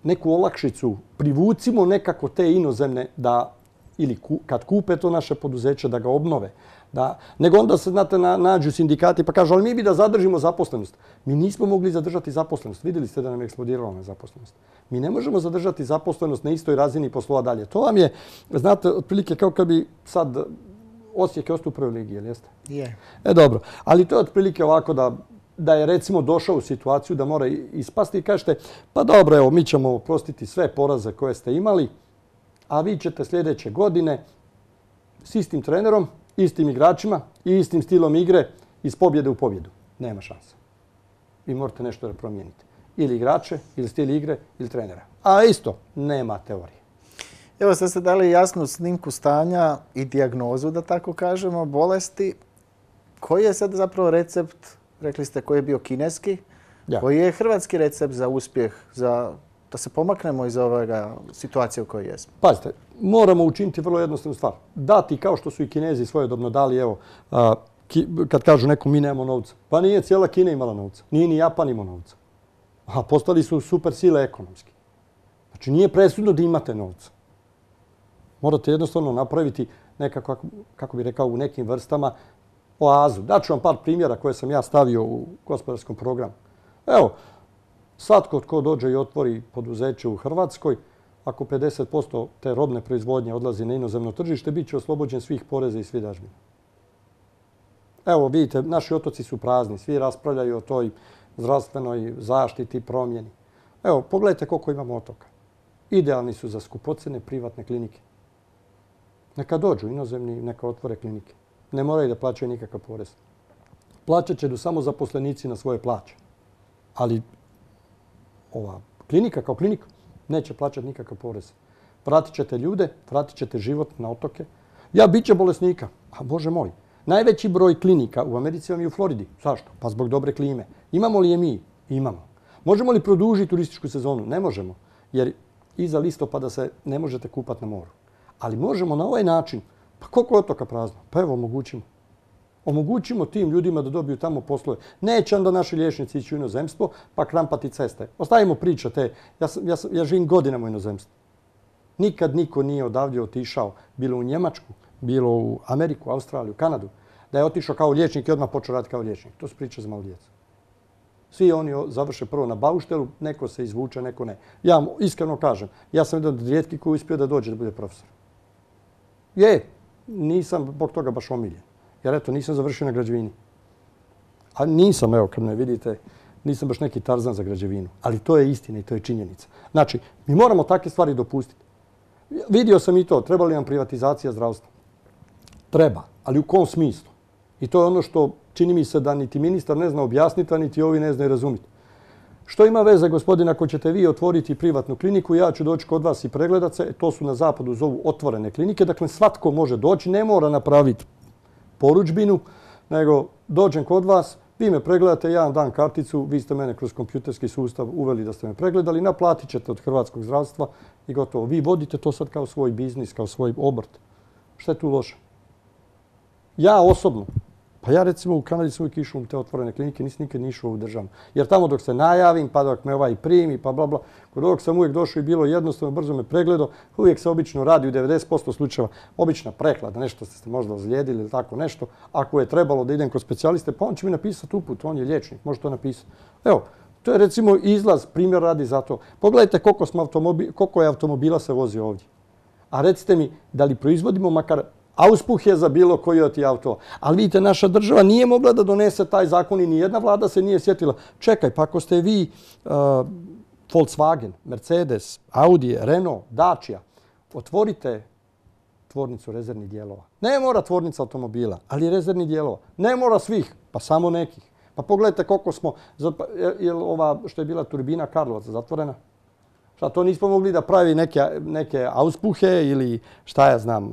neku olakšicu, privucimo nekako te inozemne da, ili kad kupe to naše poduzeće, da ga obnove. Nego onda se, znate, nađu sindikati pa kažu, ali mi bi da zadržimo zaposlenost. Mi nismo mogli zadržati zaposlenost. Vidjeli ste da nam je eksplodirala nezaposlenost. Mi ne možemo zadržati zaposlenost na istoj razini poslova dalje. To vam je, znate, otprilike kao kad bi sad Osijek je ostao u prvoj ligi, jel jeste? Je. Dobro. Ali to je otprilike ovako da je recimo došao u situaciju da mora ispasti i kažete, pa dobro, evo, mi ćemo oprostiti sve poraze koje ste imali, a vi ćete sljedeće godine s istim trenerom, istim igračima i istim stilom igre iz pobjede u pobjedu. Nema šanse. Vi morate nešto da promijenite. Ili igrače, ili stil igre, ili trenera. A isto, nema teorije. Evo, sad ste dali jasnu snimku stanja i dijagnozu, da tako kažemo, bolesti. Koji je sad zapravo recept, rekli ste koji je bio kineski, koji je hrvatski recept za uspjeh, da se pomaknemo iz ovoga situacije u kojoj jesmo? Pazite, moramo učiniti vrlo jednostavnu stvar. Dati kao što su i Kinezi svojedobno dali, evo, kad kažu nekom mi nemamo novca. Pa nije cijela Kina imala novca, nije ni Japan imao novca. A postali su super sile ekonomski. Znači nije presudno da imate novca. Morate jednostavno napraviti nekako, kako bih rekao, u nekim vrstama oazu. Daću vam par primjera koje sam ja stavio u gospodarskom programu. Evo, svatko tko dođe i otvori poduzeće u Hrvatskoj, ako 50% te robne proizvodnje odlazi na inozemno tržište, bit će oslobođen svih poreza i svih dažbina. Evo, vidite, naši otoci su prazni, svi raspravljaju o toj zdravstvenoj zaštiti, promjeni. Evo, pogledajte koliko imamo otoka. Idealni su za skupocjene privatne klinike. Neka dođu inozemni, neka otvore klinike. Ne moraju da plaćaju nikakav porez. Plaćat će samo zaposlenici na svoje plaće. Ali ova klinika kao klinika neće plaćati nikakav porez. Vratit ćete ljude, vratit ćete život na otoke. Bit će bolesnika. A Bože moj, najveći broj klinika u Americi vam je u Floridi. Zašto? Pa zbog dobre klime. Imamo li je mi? Imamo. Možemo li produžiti turističku sezonu? Ne možemo. Jer iza listopada se ne možete kupati na moru. Ali možemo na ovaj način. Pa koliko je otoka prazno? Pa evo, omogućimo. Omogućimo tim ljudima da dobiju tamo poslove. Neće onda naši liječnici ići u inozemstvo pa krampati ceste. Ostavimo priče te. Ja živim godinama u inozemstvu. Nikad niko nije odavdje otišao, bilo u Njemačku, bilo u Ameriku, Australiju, Kanadu, da je otišao kao liječnik i odmah počeo raditi kao liječnik. To su priče za malo djecu. Svi oni završe prvo na bauštelu, neko se izvuče, neko ne. Ja iskreno kažem, ja sam jedan od rijetkih koji uspio da dođe da bude profesor. Nisam zbog toga baš omiljen. Jer eto, nisam završio na građevini. A nisam, evo, kad me vidite, nisam baš neki Tarzan za građevinu. Ali to je istina i to je činjenica. Znači, mi moramo takve stvari dopustiti. Vidio sam i to, treba li nam privatizacija zdravstva? Treba, ali u kom smislu? I to je ono što čini mi se da niti ministar ne zna objasniti, a niti ovi ne znaju razumjeti. Što ima veze, gospodine, ako ćete vi otvoriti privatnu kliniku, ja ću doći kod vas i pregledat se. To su na zapadu zovu otvorene klinike. Dakle, svatko može doći, ne mora napraviti poručbinu, nego dođem kod vas, vi me pregledate, ja vam dam karticu, vi ste mene kroz kompjuterski sustav uveli da ste me pregledali, naplatit ćete od hrvatskog zdravstva i gotovo. Vi vodite to sad kao svoj biznis, kao svoj obrt. Šta je tu loše? Ja osobno, Pa ja recimo u Kanadi sam uvijek išao u te otvorene klinike, nisam nikad ni išao u državnu. Jer tamo dok se najavim, pa dok me ovaj primi, pa bla bla, kod ovog sam uvijek došao i bilo jednostavno, brzo me pregledao. Uvijek se obično radi u 90% slučajeva obična preklada, nešto ste se možda ozlijedili ili tako nešto. Ako je trebalo da idem kod specijaliste, pa on će mi napisati uput, on je liječnik, može to napisati. Evo, to je recimo izlaz, primjer radi za to. Pogledajte koliko je automobila se vozi ovdje. A recite mi, da li proizvodimo makar auspuhe za bilo koji od tih auto. Ali vidite, naša država nije mogla da donese taj zakon i nijedna vlada se nije sjetila. Čekaj, pa ako ste vi Volkswagen, Mercedes, Audi, Renault, Dacia, otvorite tvornicu rezervnih dijelova. Ne mora tvornica automobila, ali rezervnih dijelova. Ne mora svih, pa samo nekih. Pa pogledajte koliko smo, je ova što je bila turbina Karlovaca zatvorena? Šta, to nismo mogli da pravi neke auspuhe ili šta ja znam,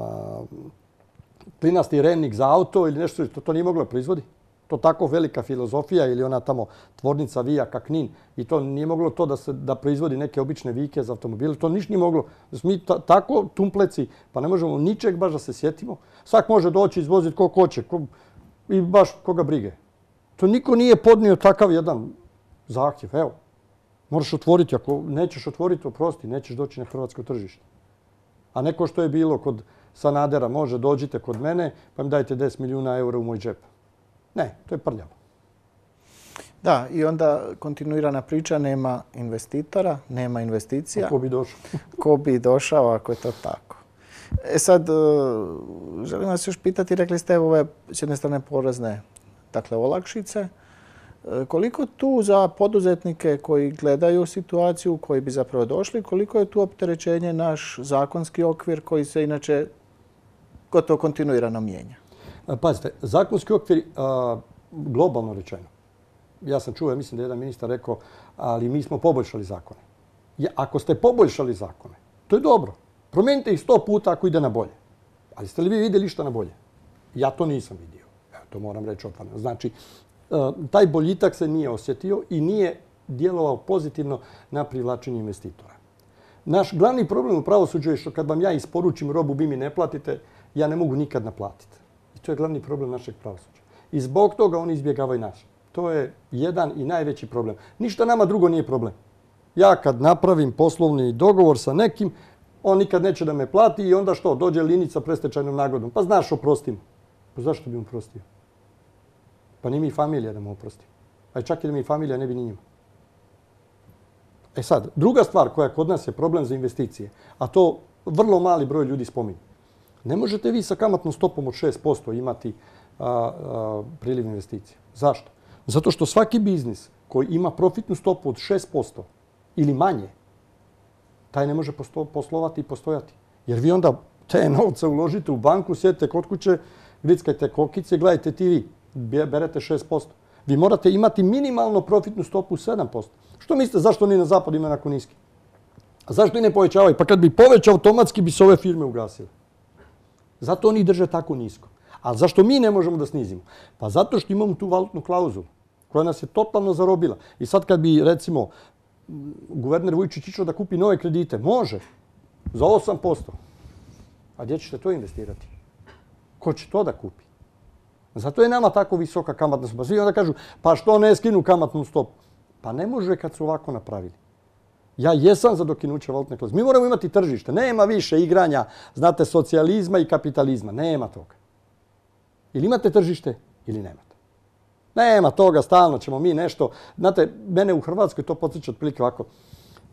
plinasti remnik za auto ili nešto, to nije moglo proizvodi. To tako velika filozofija ili ona tamo tvornica Vija Kaknin i to nije moglo to da proizvodi neke obične vike za automobile. To ništa nije moglo. Mi tako tumpleci, pa ne možemo ničeg baš da se sjetimo. Svak može doći izvoziti ko hoće i baš koga brige. To niko nije podnio takav jedan zahtjev. Evo, moraš otvoriti. Ako nećeš otvoriti, oprosti, nećeš doći na hrvatsko tržište. A neko što je bilo kod Sanadera, može dođite kod mene pa mi dajte 10 milijuna eura u moj džep. Ne, to je prljavo. Da, i onda kontinuirana priča, nema investitora, nema investicija. Ko bi došao? Ko bi došao ako je to tako. E sad, želim vas još pitati, rekli ste ove s jedne strane porezne, dakle olakšice. Koliko tu za poduzetnike koji gledaju situaciju, koji bi zapravo došli, koliko je tu opterećenje naš zakonski okvir koji se inače gotovo kontinuirano mijenja? Pazite, zakonski okvir, globalno rečeno, ja sam čuo, mislim da je jedan ministar rekao, ali mi smo poboljšali zakone. Ako ste poboljšali zakone, to je dobro. Promijenite ih 100 puta ako ide na bolje. Ali ste li vi vidjeli šta na bolje? Ja to nisam vidio. To moram reći otvoreno. Znači, taj boljitak se nije osjetio i nije djelovao pozitivno na privlačenje investitora. Naš glavni problem u pravosuđu je što kad vam ja isporučim robu, vi mi ne platite, ja ne mogu nikad naplatiti. I to je glavni problem našeg pravosuđa. I zbog toga oni izbjegavaju nas. To je jedan i najveći problem. Ništa nama drugo nije problem. Ja kad napravim poslovni dogovor sa nekim, on nikad neće da me plati i onda što? Dođe linica predstečajnom nagodbom. Pa znaš, oprostimo. Pa zašto bi mu prostio? Pa nije mi familija da mu oprosti. A čak i da mi familija ne bi ni njima. E sad, druga stvar koja kod nas je problem za investicije, a to vrlo mali broj ljudi spominje. Ne možete vi sa kamatnom stopom od 6% imati priliv investicija. Zašto? Zato što svaki biznis koji ima profitnu stopu od 6% ili manje, taj ne može poslovati i postojati. Jer vi onda te novce uložite u banku, sjedite kod kuće, grickajte kokice, gledajte TV, berete 6%. Vi morate imati minimalno profitnu stopu 7%. Što mislite, zašto oni na zapadu imaju onako niski? A zašto i ne povećavaju? Pa kad bi povećao, automatski bi se ove firme ugasile. Zato oni drže tako nisko. A zašto mi ne možemo da snizimo? Pa zato što imamo tu valutnu klauzulu koja nas je totalno zarobila. I sad kad bi, recimo, guverner Vujčić išao da kupi nove kredite, može, za 8%. A gdje ćete to investirati? Ko će to da kupi? Zato je nama tako visoka kamatna stopa. Svi onda kažu, pa što ne skinu kamatnu stopu? Pa ne može kad su ovako napravili. Ja jesam za dokinuće valutne klauzule. Mi moramo imati tržište. Nema više igranja, znate, socijalizma i kapitalizma. Nema toga. Ili imate tržište, ili nemate. Nema toga, stalno ćemo mi nešto. Znate, mene u Hrvatskoj to podsjeća otprilike ovako.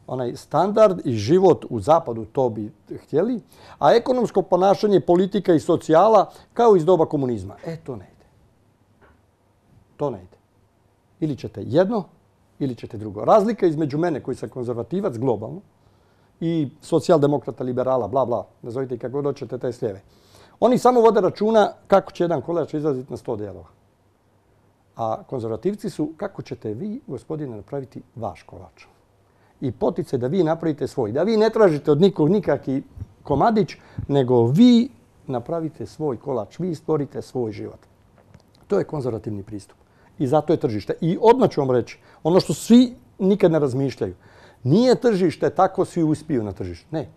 Onaj standard i život u zapadu to bi htjeli, a ekonomsko ponašanje, politika i socijala kao iz doba komunizma. To ne ide. To ne ide. Ili ćete jedno, ili ćete drugo. Razlika između mene koji sam konzervativac globalno i socijaldemokrata, liberala, bla bla, nazovite kako god hoćete te s lijeve. Oni samo vode računa kako će jedan kolač izlaziti na 100 dijelova. A konzervativci su kako ćete vi, gospodine, napraviti vaš kolač. I poticaj da vi napravite svoj. Da vi ne tražite od nikog nikakvi komadić, nego vi napravite svoj kolač. Vi stvorite svoj život. To je konzervativni pristup. I zato je tržište. I odmah ću vam reći, ono što svi nikad ne razmišljaju. Nije tržište tako svi uspiju na tržištu. Ne.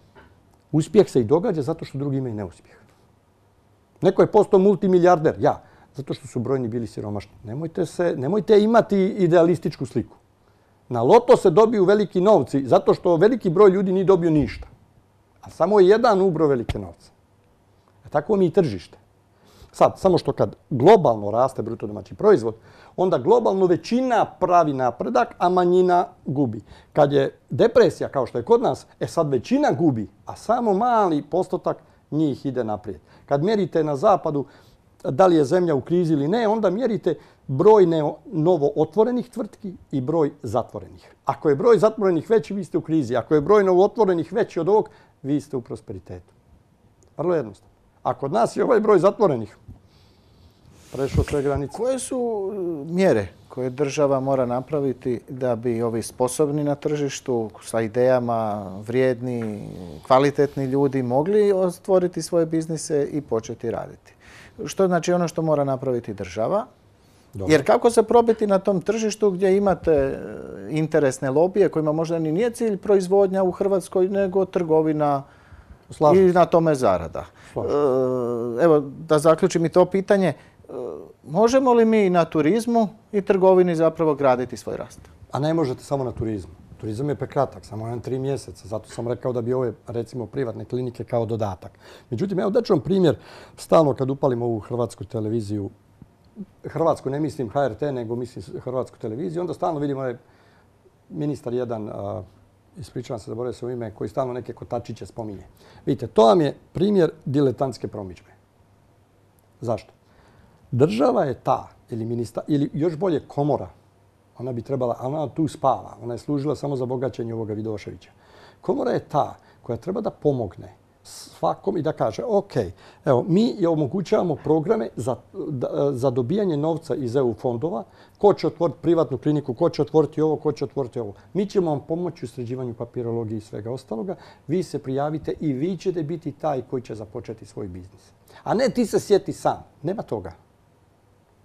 Uspjeh se i događa zato što drugi imaju neuspjeh. Neko je postao multimilijarder. Ja. Zato što su brojni bili siromašni. Nemojte imati idealističku sliku. Na loto se dobiju veliki novci zato što veliki broj ljudi nije dobio ništa. A samo je jedan ubro velike novce. Tako mi i tržište. Sad, samo što kad globalno raste bruto domaći proizvod, onda globalno većina pravi napredak, a manjina gubi. Kad je depresija, kao što je kod nas, sad većina gubi, a samo mali postotak njih ide naprijed. Kad mjerite na zapadu da li je zemlja u krizi ili ne, onda mjerite broj novo otvorenih tvrtki i broj zatvorenih. Ako je broj zatvorenih veći, vi ste u krizi. Ako je broj novo otvorenih veći od ovog, vi ste u prosperitetu. Vrlo jednostavno. A kod nas je ovaj broj zatvorenih prešao sve granice. Koje su mjere koje država mora napraviti da bi ovi sposobni na tržištu sa idejama, vrijedni, kvalitetni ljudi mogli stvoriti svoje biznise i početi raditi? Što znači ono što mora napraviti država? Dobro. Jer kako se probiti na tom tržištu gdje imate interesne lobije kojima možda ni nije cilj proizvodnja u Hrvatskoj, nego trgovina i na tome zarada. Evo, da zaključim i to pitanje. Možemo li mi na turizmu i trgovini zapravo graditi svoj rast? A ne možete samo na turizmu. Turizam je prekratak, samo 3 mjeseca. Zato sam rekao da bi ove, recimo, privatne klinike kao dodatak. Međutim, evo daću vam primjer. Stalno kad upalimo ovu hrvatsku televiziju, hrvatsku ne mislim HRT, nego mislim hrvatsku televiziju, onda stalno vidimo ministar jedan, ispričavam se, zaboravio se u ime, koji stalno neke kotačiće spominje. Vidite, to vam je primjer diletantske promidžbe. Zašto? Država je ta, ili još bolje komora, ona bi trebala, ona tu spava, ona je služila samo za bogaćenje ovoga Vidoševića. Komora je ta koja treba da pomogne svakom i da kaže, ok, evo, mi omogućavamo programe za dobijanje novca iz EU fondova, ko će otvoriti privatnu kliniku, ko će otvoriti ovo, ko će otvoriti ovo. Mi ćemo vam pomoći u sređivanju papirologije i svega ostaloga, vi se prijavite i vi ćete biti taj koji će započeti svoj biznis. A ne ti se sjeti sam, nema toga.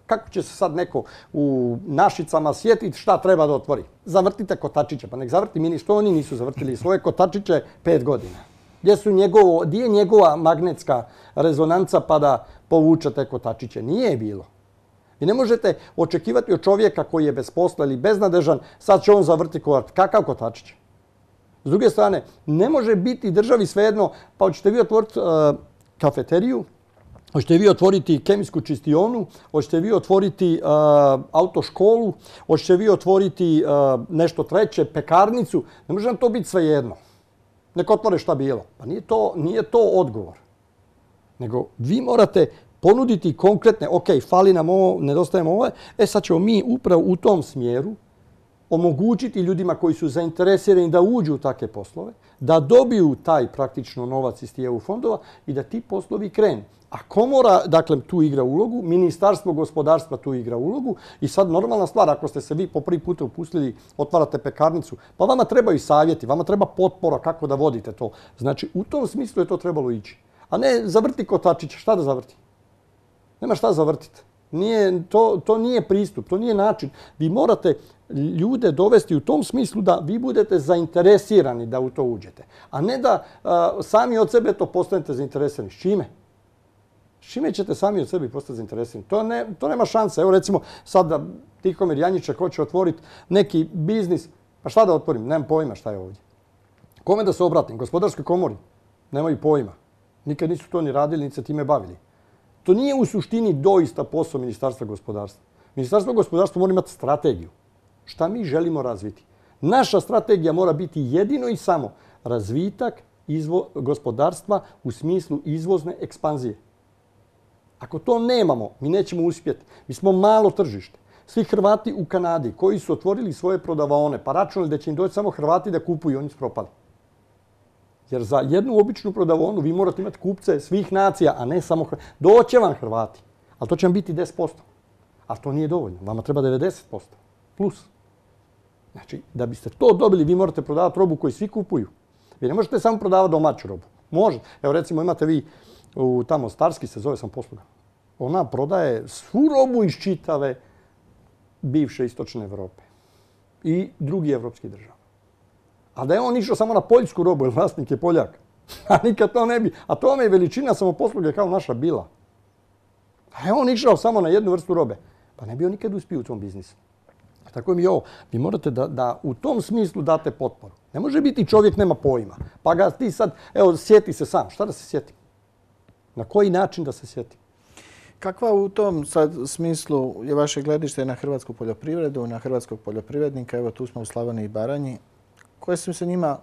Kako će se sad neko u Našicama sjetiti šta treba da otvori? Zavrtite kotačiće, pa nek zavrti ministar, oni nisu zavrtili svoje kotačiće 5 godina. Gdje je njegova magnetska rezonanca pa da povuče te kotačiće? Nije bilo. Vi ne možete očekivati od čovjeka koji je bez posla ili beznadežan, sad će on zavrti kotačić. Kakav kotačić? S druge strane, ne može biti državi svejedno, pa hoćete vi otvoriti kafeteriju, hoćete vi otvoriti kemijsku čistionu, hoćete vi otvoriti autoškolu, hoćete vi otvoriti nešto treće, pekarnicu. Ne može nam to biti svejedno. Nek otvore šta bilo. Pa nije to odgovor. Nego vi morate ponuditi konkretne, ok, fali nam ovo, nedostajemo ovo, sad ćemo mi upravo u tom smjeru omogućiti ljudima koji su zainteresirani da uđu u takve poslove, da dobiju taj praktično novac iz tih EU fondova i da ti poslovi krenu. A komora, dakle, tu igra ulogu, Ministarstvo gospodarstva tu igra ulogu i sad normalna stvar, ako ste se vi po prvi puta upustili, otvarate pekarnicu, pa vama trebaju savjeti, vama treba potpora kako da vodite to. Znači, u tom smislu je to trebalo ići. A ne zavrti kotačić, šta da zavrti? Nema šta zavrtiti. To nije pristup, to nije način. Vi morate ljude dovesti u tom smislu da vi budete zainteresirani da u to uđete. A ne da sami od sebe to postanete zainteresirani. S čime? S čime ćete sami od sebe postati zainteresirani? To nema šanse. Evo recimo sad da Tihomir Janjiček hoće otvoriti neki biznis. Pa šta da otvorim? Nemam pojma šta je ovdje. Kome da se obratim? Gospodarskoj komori? Nemaju pojma. Nikad nisu to ni radili, ni se time bavili. To nije u suštini doista posao Ministarstva gospodarstva. Ministarstvo gospodarstva mora imati strategiju. Šta mi želimo razviti? Naša strategija mora biti jedino i samo razvitak gospodarstva u smislu izvozne ekspanzije. Ako to nemamo, mi nećemo uspjeti. Mi smo malo tržište. Svi Hrvati u Kanadi koji su otvorili svoje prodavaone pa računali da će im doći samo Hrvati da kupuju, oni su propali. Jer za jednu običnu prodavonu vi morate imati kupce svih nacija, a ne samo Hrvati. Doće vam Hrvati, ali to će vam biti 10%. A to nije dovoljno. Vama treba 90%. Plus. Znači, da biste to dobili, vi morate prodavati robu koju svi kupuju. Vi ne možete samo prodavati domaću robu. Možete. Evo recimo imate vi tamo Starski se zove sam posluga. Ona prodaje svu robu iz čitave bivše istočne Europe i drugih evropskih država. A da je on išao samo na poljsku robu, jer vlasnik je Poljak. A nikad to ne bi. A to vam je veličina samoposluge kao naša bila. A je on išao samo na jednu vrstu robe. Pa ne bi on nikad uspio u tom biznisu. Tako mi je ovo. Vi morate da u tom smislu date potporu. Ne može biti čovjek nema pojma. Pa ga ti sad, evo, sjeti se sam. Šta da se sjeti? Na koji način da se sjeti? Kakva u tom sad smislu je vaše gledište na hrvatsku poljoprivredu, na hrvatskog poljoprivrednika? Evo tu smo u Slavoniji i Baranji. Koje su se njima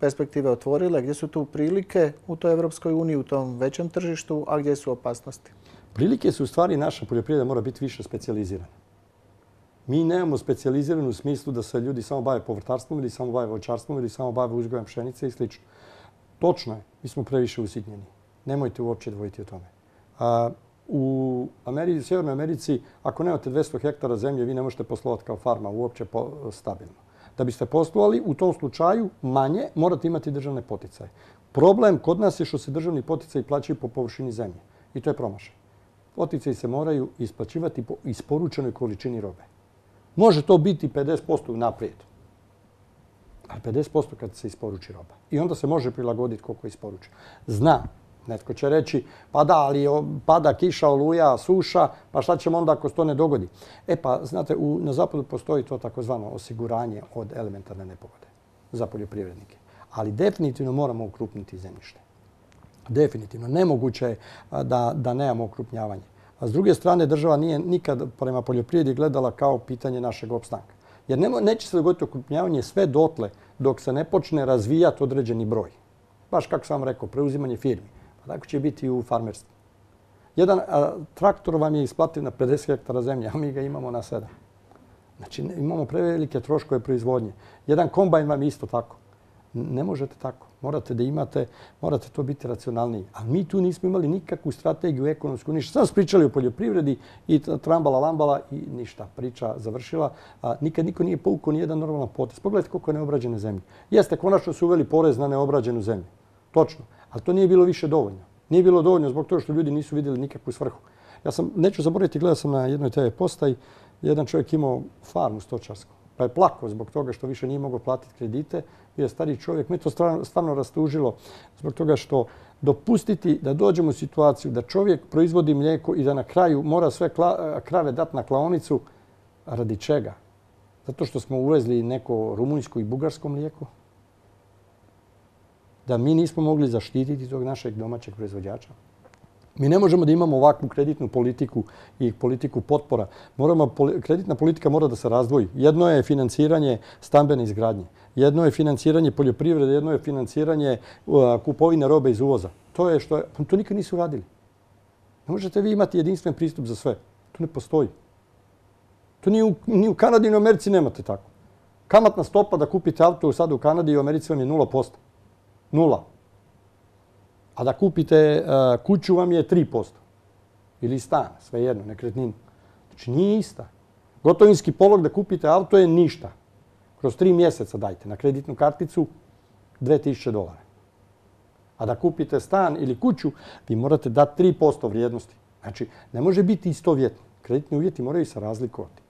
perspektive otvorile? Gdje su tu prilike u toj Evropskoj uniji, u tom većem tržištu, a gdje su opasnosti? Prilike su u stvari naša poljoprivreda mora biti više specijalizirana. Mi nemamo specijaliziranu u smislu da se ljudi samo bave povrtarstvom ili samo bave voćarstvom ili samo bave uzgojem pšenice i sl. Točno je, mi smo previše usitnjeni. Nemojte uopće dvojiti o tome. U Sjevernoj Americi, ako nemate 200 hektara zemlje, vi ne možete poslovati kao farma uopće stabilno. Da biste poslovali, u tom slučaju manje morate imati državne poticaje. Problem kod nas je što se državni poticaji plaćaju po površini zemlje. I to je promašaj. Poticaji se moraju isplaćivati po isporučenoj količini robe. Može to biti 50% naprijed, ali 50% kad se isporuči roba. I onda se može prilagoditi koliko je isporučeno. Znam, netko će reći, pa da, ali pada kiša, oluja, suša, pa šta ćemo onda ako se to ne dogodi? Pa, znate, na zapadu postoji to takozvano osiguranje od elementarne nepogode za poljoprivrednike. Ali definitivno moramo okrupniti zemljište. Definitivno. Nemoguće je da nemamo okrupnjavanje. A s druge strane, država nije nikad prema poljoprivredi gledala kao pitanje našeg opstanka. Jer neće se dogoditi okrupnjavanje sve dotle dok se ne počne razvijati određeni broj. Baš kako sam vam rekao, preuzimanje firmi. Pa tako će biti i u farmerstvu. Jedan traktor vam je isplativ na 50 hektara zemlje, a mi ga imamo na 7. Znači, imamo prevelike troškove proizvodnje. Jedan kombajn vam je isto tako. Ne možete tako. Morate to biti racionalniji. A mi tu nismo imali nikakvu strategiju ekonomsku, ništa. Samo pričali o poljoprivredi i trambala, lambala i ništa. Priča završila. Nikad niko nije povukao nijedan normalan potez. Pogledajte koliko je neobrađene zemlje. Jeste, konačno su uveli porez na neobrađenu zemlju. Točno. Ali to nije bilo više dovoljno. Nije bilo dovoljno zbog toga što ljudi nisu vidjeli nikakvu svrhu. Neću zaboraviti, gledao sam na jednoj TV postaji, jedan čovjek imao farmu stočarsku. Pa je plakao zbog toga što više nije mogao platiti kredite. Bio je stariji čovjek. Me to stvarno rastužilo zbog toga što dopustiti da dođemo u situaciju da čovjek proizvodi mlijeko i da na kraju mora sve krave dati na klaonicu. Radi čega? Zato što smo uvezli neko rumunjsko i bugarsko mlijeko? Da mi nismo mogli zaštititi tog našeg domaćeg proizvođača? Mi ne možemo da imamo ovakvu kreditnu politiku i politiku potpora. Kreditna politika mora da se razdvoji. Jedno je financiranje stambene izgradnje. Jedno je financiranje poljoprivrede, jedno je financiranje kupovine robe iz uvoza. To nikad nisu radili. Ne možete vi imati jedinstven pristup za sve. To ne postoji. To ni u Kanadi ni u Americi nemate tako. Kamatna stopa da kupite auto sada u Kanadi i u Americi vam je 0%. 0. A da kupite kuću vam je 3%. Ili stan, svejedno, nekretninu. Znači nije ista. Gotovinski polog da kupite auto je ništa. Kroz 3 mjeseca dajte na kreditnu karticu $2000. A da kupite stan ili kuću, vi morate dati 3% vrijednosti. Znači, ne može biti istovjetno. Kreditni uvjeti moraju se razlikovati.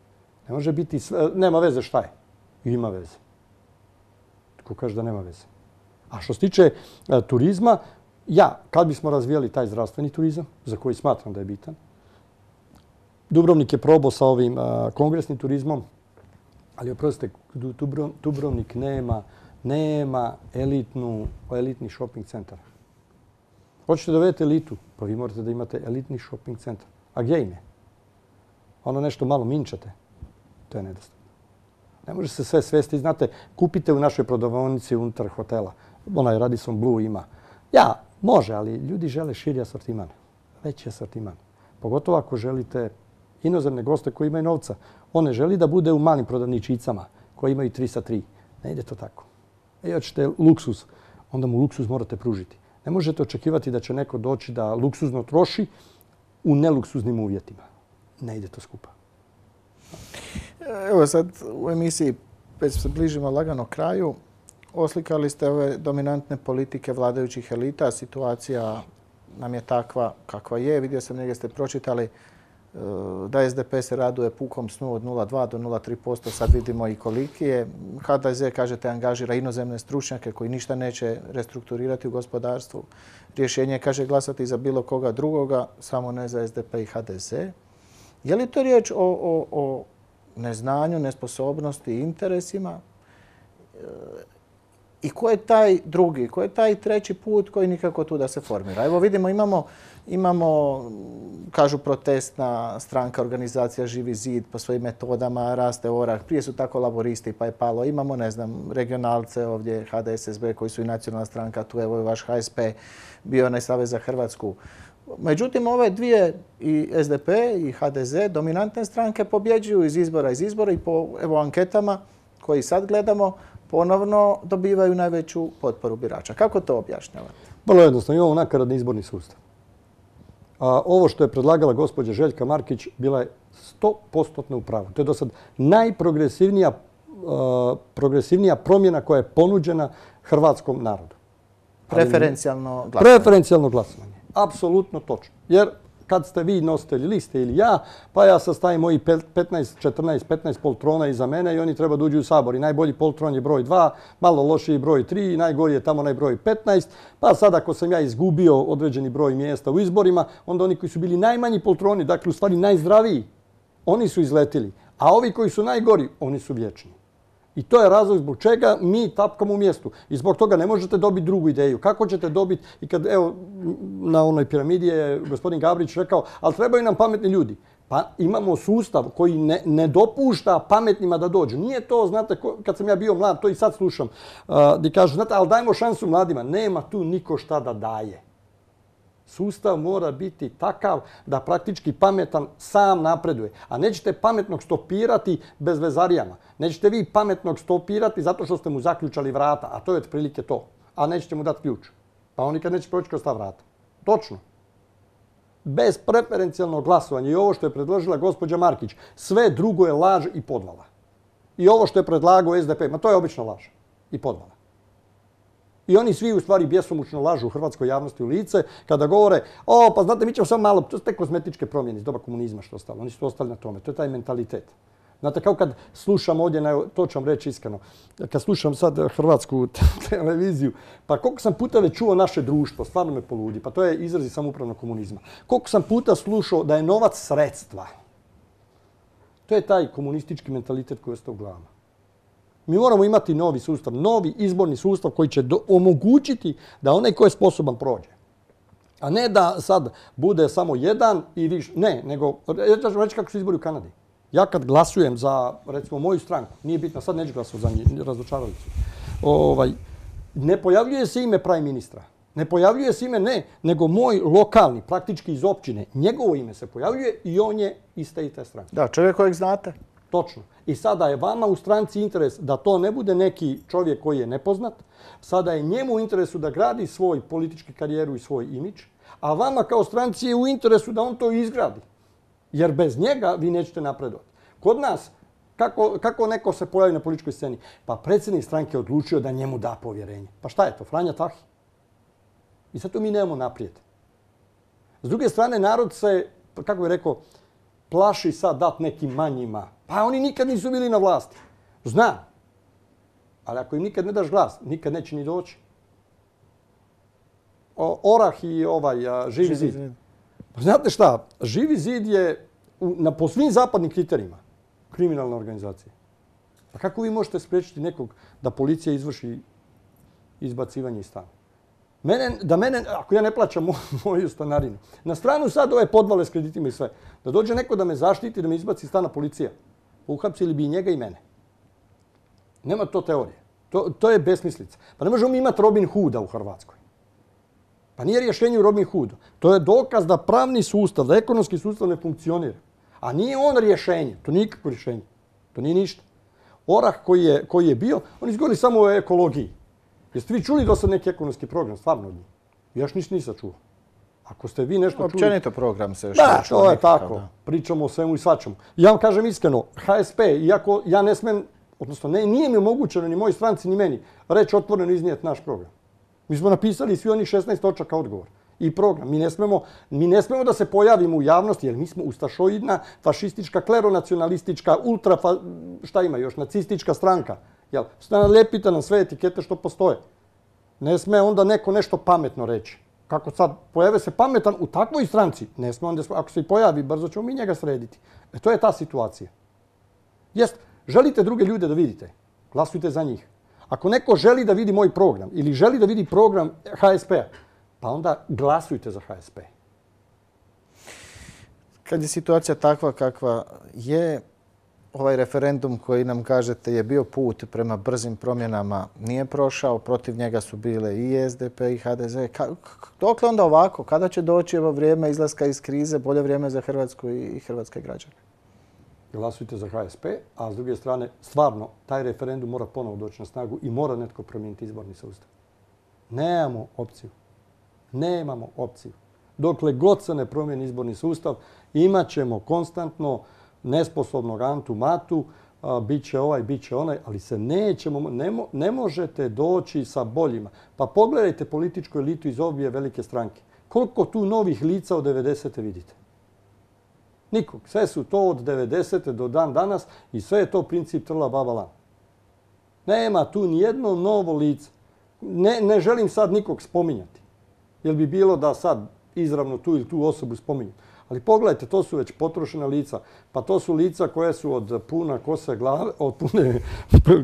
Ne može biti nema veze šta je. Ima veze. Tko kaže da nema veze. A što se tiče turizma, kad bismo razvijali taj zdravstveni turizam, za koji smatram da je bitan, Dubrovnik je probao sa ovim kongresnim turizmom, ali oprostite, Dubrovnik nema elitni shopping centar. Hoćete da vedete elitu, pa vi morate da imate elitni shopping centar. A gdje im je? Ono nešto malo minčate, to je nedostatno. Ne može se sve svesti. Znate, kupite u našoj prodavaonici unutar hotela. Onaj Radisson Blu ima. Može, ali ljudi žele širi asortiman. Veći asortiman. Pogotovo ako želite inozemne goste koji imaju novca. On ne želi da bude u malim prodavničicama koji imaju 3 sa 3. Ne ide to tako. Hoćete luksuz, onda mu luksuz morate pružiti. Ne možete očekivati da će neko doći da luksuzno troši u neluksuznim uvjetima. Ne ide to skupa. Evo sad u emisiji već se bližimo lagano kraju. Oslikali ste ove dominantne politike vladajućih elita. Situacija nam je takva kakva je. Vidio sam, negdje ste pročitali da SDP se raduje pukom snu od 0,2 do 0,3%, sad vidimo i koliki je. HDZ, kažete, angažira inozemne stručnjake koji ništa neće restrukturirati u gospodarstvu. Rješenje je, kaže, glasati za bilo koga drugoga, samo ne za SDP i HDZ. Je li to riječ o neznanju, nesposobnosti, interesima? I ko je taj drugi, ko je taj treći put koji nikako tu da se formira? Evo vidimo, imamo, kažu, protestna stranka, organizacija Živi zid po svojim metodama, raste orah. Prije su tako laboristi pa je palo. Imamo, ne znam, regionalce ovdje, HDSSB koji su i nacionalna stranka, tu evo je vaš HSP, bio onaj Savez za Hrvatsku. Međutim, ove dvije, i SDP i HDZ, dominantne stranke pobjeđuju iz izbora i po evo anketama koji sad gledamo, ponovno dobivaju najveću potporu birača. Kako to objašnjavate? Vrlo jednostavno, imamo nakaradni izborni sustav. Ovo što je predlagala gospođa Željka Markić bila je 100% u pravu. To je do sad najprogresivnija promjena koja je ponuđena hrvatskom narodu. Preferencijalno glasovanje. Preferencijalno glasovanje. Apsolutno točno. Jer kad ste vi nositelji liste ili ja, pa ja sad stavim moji 15 poltrona iza mene i oni treba da uđu u Sabor. I najbolji poltron je broj 2, malo lošiji broj 3 i najgori je tamo onaj broj 15. Pa sad ako sam ja izgubio određeni broj mjesta u izborima, onda oni koji su bili najmanji poltroni, dakle u stvari najzdraviji, oni su izletili. A ovi koji su najgori, oni su vječni. I to je razlog zbog čega mi tapkamo u mjestu. I zbog toga ne možete dobiti drugu ideju. Kako ćete dobiti, i kad, evo, na onoj piramidi je gospodin Gabrić rekao, ali trebaju nam pametni ljudi. Pa imamo sustav koji ne dopušta pametnima da dođu. Nije to, znate, kad sam ja bio mlad, to i sad slušam, gdje kažu, znate, ali dajmo šansu mladima. Nema tu niko šta da daje. Sustav mora biti takav da praktički pametan sam napreduje. A nećete pametnog stopirati bez vezarijama. Nećete vi pametnog stopirati zato što ste mu zaključali vrata, a to je otprilike to. A nećete mu dati ključ. Pa on nikad neće proći kroz ta vrata. Točno. Bez preferencijalnog glasovanja i ovo što je predložila gospođa Markić, sve drugo je laž i podvala. I ovo što je predlagao SDP, ma to je obično laž i podvala. I oni svi u stvari bjesomučno lažu u hrvatskoj javnosti u lice kada govore, pa znate, mi ćemo samo malo, to su te kozmetičke promjene iz doba komunizma što ostalo. Oni su ostali na tome. To je taj mentalitet. Znate, kao kad slušam ovdje, to ću vam reći iskreno, kad slušam sad hrvatsku televiziju, pa koliko sam puta već čuo naše društvo, stvarno me poludi, pa to je izrazi samoupravnog komunizma. Koliko sam puta slušao da je novac sredstva. To je taj komunistički mentalitet koji ostaje u glavama. Mi moramo imati novi sustav, novi izborni sustav koji će omogućiti da onaj ko je sposoban prođe. A ne da sad bude samo jedan i više. Ne, nego, ja ću reći kako su izbori u Kanadi. Ja kad glasujem za, recimo, moju stranku, nije bitno, sad neću glasati za njih, razočarali su. Ne pojavljuje se ime prime ministra. Ne pojavljuje se ime, nego moj lokalni, praktički iz općine. Njegovo ime se pojavljuje i on je iz te stranke. Da, čovjek kojeg znate. Točno. I sada je vama u stranci interes da to ne bude neki čovjek koji je nepoznat. Sada je njemu u interesu da gradi svoj politički karijeru i svoj imidž, a vama kao stranci je u interesu da on to izgradi. Jer bez njega vi nećete napredovati. Kod nas, kako neko se pojavi na političkoj sceni? Pa predsjednik stranke je odlučio da njemu da povjerenje. Pa šta je to? Franja Tahi. I sad to mi nemamo naprijed. S druge strane, narod se, kako bih rekao, plaši sad dat nekim manjima. Pa oni nikad nisu bili na vlasti. Znam. Ali ako im nikad ne daš glas, nikad neće ni doći. Orah i Živi zid. Znate šta? Živi zid je po svim zapadnim kriterijima kriminalna organizacija. Pa kako vi možete spriječiti nekog da policija izvrši izbacivanje iz stana? Ako ja ne plaćam moju stanarinu, na stranu sad ove podvale s kreditima i sve, da dođe neko da me zaštiti, da me izbaci iz stana policija, uhapsili bi i njega i mene. Nema to teorije. To je besmislica. Pa ne možemo mi imati Robin Hooda u Hrvatskoj. Pa nije rješenje u Robin Hoodu. To je dokaz da pravni sustav, da ekonomski sustav ne funkcionira. A nije on rješenje. To nije nikakvo rješenje. To nije ništa. Orah koji je bio, on izgovori samo o ekologiji. Jeste vi čuli do sad neki ekonomski program, stvarno od njih? Ja još nisam čuo. Ako ste vi nešto čuli... Općenito program se još ne čuo. Da, to je tako. Pričamo o svemu i svačemu. Ja vam kažem iskreno, HSP, iako ja ne smem, odnosno nije mi omogućeno ni mojoj stranci ni meni, reći otvoreno iznijeti naš program. Mi smo napisali svi onih 16 točaka odgovor. i program. Mi ne smemo da se pojavimo u javnosti jer mi smo ustašoidna, fašistička, kleronacionalistička, šta ima još, nacistička stranka. Jel? Lijepite nam sve etikete što postoje. Ne sme onda neko nešto pametno reći. Kako sad pojave se pametan u takvoj stranci, ne sme onda, ako se i pojavi, brzo ćemo mi njega srediti. To je ta situacija. Jest, želite druge ljude da vidite, glasujte za njih. Ako neko želi da vidi moj program ili želi da vidi program HSP-a, pa onda glasujte za HSP. Kad je situacija takva kakva je, ovaj referendum koji nam kažete je bio put prema brzim promjenama, nije prošao, protiv njega su bile i SDP i HDZ. Dokle onda ovako? Kada će doći ovo vrijeme izlaska iz krize, bolje vrijeme za Hrvatsku i hrvatske građane? Glasujte za HSP, a s druge strane, stvarno, taj referendum mora ponovo doći na snagu i mora netko promijeniti izborni sustav. Nemamo opciju. Nemamo opciju. Dokle god se ne promijeni izborni sustav, imat ćemo konstantno nesposobnog Antu Matu, bit će ovaj, bit će onaj, ali se ne možete doći sa boljima. Pa pogledajte političku elitu iz obje velike stranke. Koliko tu novih lica od 90. vidite? Nikog. Sve su to od 90. do dan danas i sve je to princip trla baba lan. Nema tu nijedno novo lice. Ne želim sad nikog spominjati. Jer bi bilo da sad izravno tu ili tu osobu spominjem. Ali pogledajte, to su već potrošena lica. Pa to su lica koje su od pune kose glave, od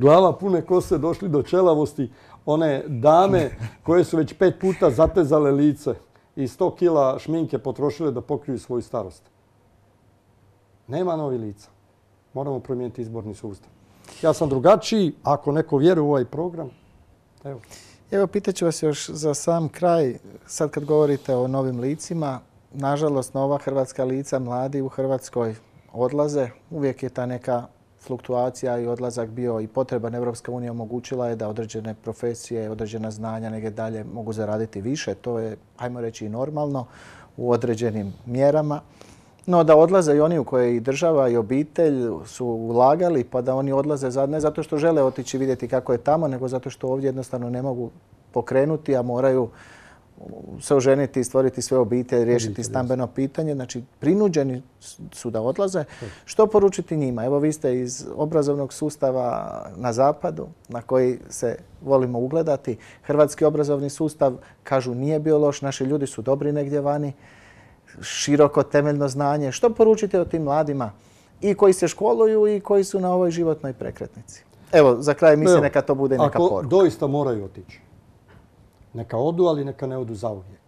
glava pune kose došli do čelavosti. One dame koje su već 5 puta zatezale lice i 100 kila šminke potrošile da pokriju svoju starost. Nema novi lica. Moramo promijeniti izborni sustav. Ja sam drugačiji. Ako neko vjeruje u ovaj program, Evo, pitaću vas još za sam kraj. Sad kad govorite o novim licima, nažalost, nova hrvatska lica, mladi u Hrvatskoj odlaze. Uvijek je ta neka fluktuacija i odlazak bio i potreban. Evropska unija omogućila je da određene profesije, određena znanja negdje dalje mogu zaraditi više. To je, ajmo reći, i normalno u određenim mjerama. No da odlaze i oni u koje i država i obitelj su ulagali, pa da oni odlaze ne zato što žele otići vidjeti kako je tamo, nego zato što ovdje jednostavno ne mogu pokrenuti, a moraju se oženiti, stvoriti sve obitelji, riješiti stambeno pitanje. Znači, prinuđeni su da odlaze. Što poručiti njima? Evo, vi ste iz obrazovnog sustava na zapadu, na koji se volimo ugledati. Hrvatski obrazovni sustav, kažu, nije bio loš, naši ljudi su dobri negdje vani, široko temeljno znanje. Što poručite o tim mladima i koji se školuju i koji su na ovoj životnoj prekretnici? Evo, za kraj misle neka to bude neka poruka. Ako doista moraju otići, neka odu, ali neka ne odu zauvijek.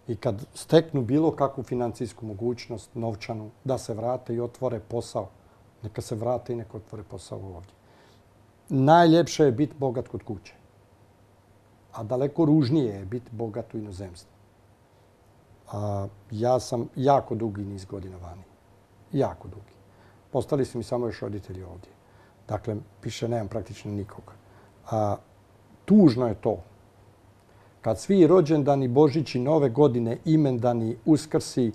I kad steknu bilo kakvu financijsku mogućnost, novčanu, da se vrate i otvore posao, neka se vrate i neka otvore posao ovdje. Najljepše je biti bogat kod kuće. A daleko ružnije je biti bogat u inozemstvu. Ja sam jako dugi niz godina vani. Jako dugi. Postali su mi samo još roditelji ovdje. Dakle, više nemam praktično nikoga. Tužno je to. Kad svi rođendani, Božići, Nove godine, imendani, Uskrsi,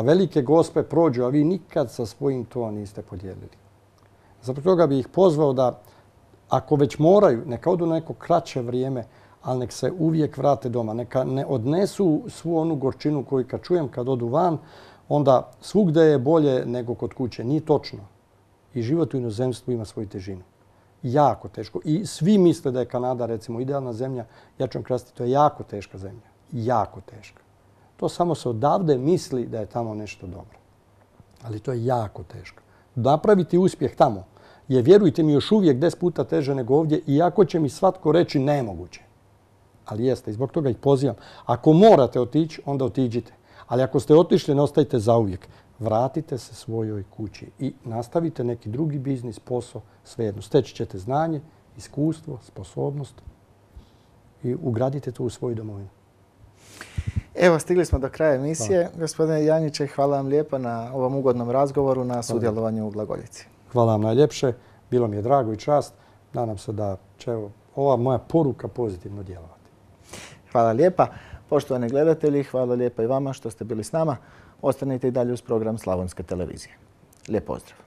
Velike Gospe prođu, a vi nikad sa svojim to niste podijelili. Zato toga bih ih pozvao da, ako već moraju, neka odu na neko kraće vrijeme, ali nek se uvijek vrate doma. Neka ne odnesu svu onu gorčinu koju kad čujem kad odu van, onda svugde je bolje nego kod kuće. Nije točno. I život u inozemstvu ima svoju težinu. Jako teško. I svi misle da je Kanada, recimo, idealna zemlja. Ja ću vam krasti, to je jako teška zemlja. Jako teška. To samo se odavde misli da je tamo nešto dobro. Ali to je jako teško. Napraviti uspjeh tamo je, vjerujte mi, još uvijek 10 puta teže nego ovdje, iako će mi svatko reći nemoguće. Ali jeste, i zbog toga ih pozivam. Ako morate otići, onda otiđite. Ali ako ste otišli, ne ostajte zauvijek. Vratite se svojoj kući i nastavite neki drugi biznis, posao, svejedno. Steći ćete znanje, iskustvo, sposobnost i ugradite to u svoju domovinu. Evo, stigli smo do kraja emisije. Gospodine Janjiče, hvala vam lijepo na ovom ugodnom razgovoru, na sudjelovanju u Glagoljici. Hvala vam najljepše. Bilo mi je drago i čast. Nadam se da će ova moja poruka pozitivno djelovati. Hvala lijepa. Poštovani gledatelji, hvala lijepa i vama što ste bili s nama. Ostanite i dalje uz program Slavonske televizije. Lijep pozdrav.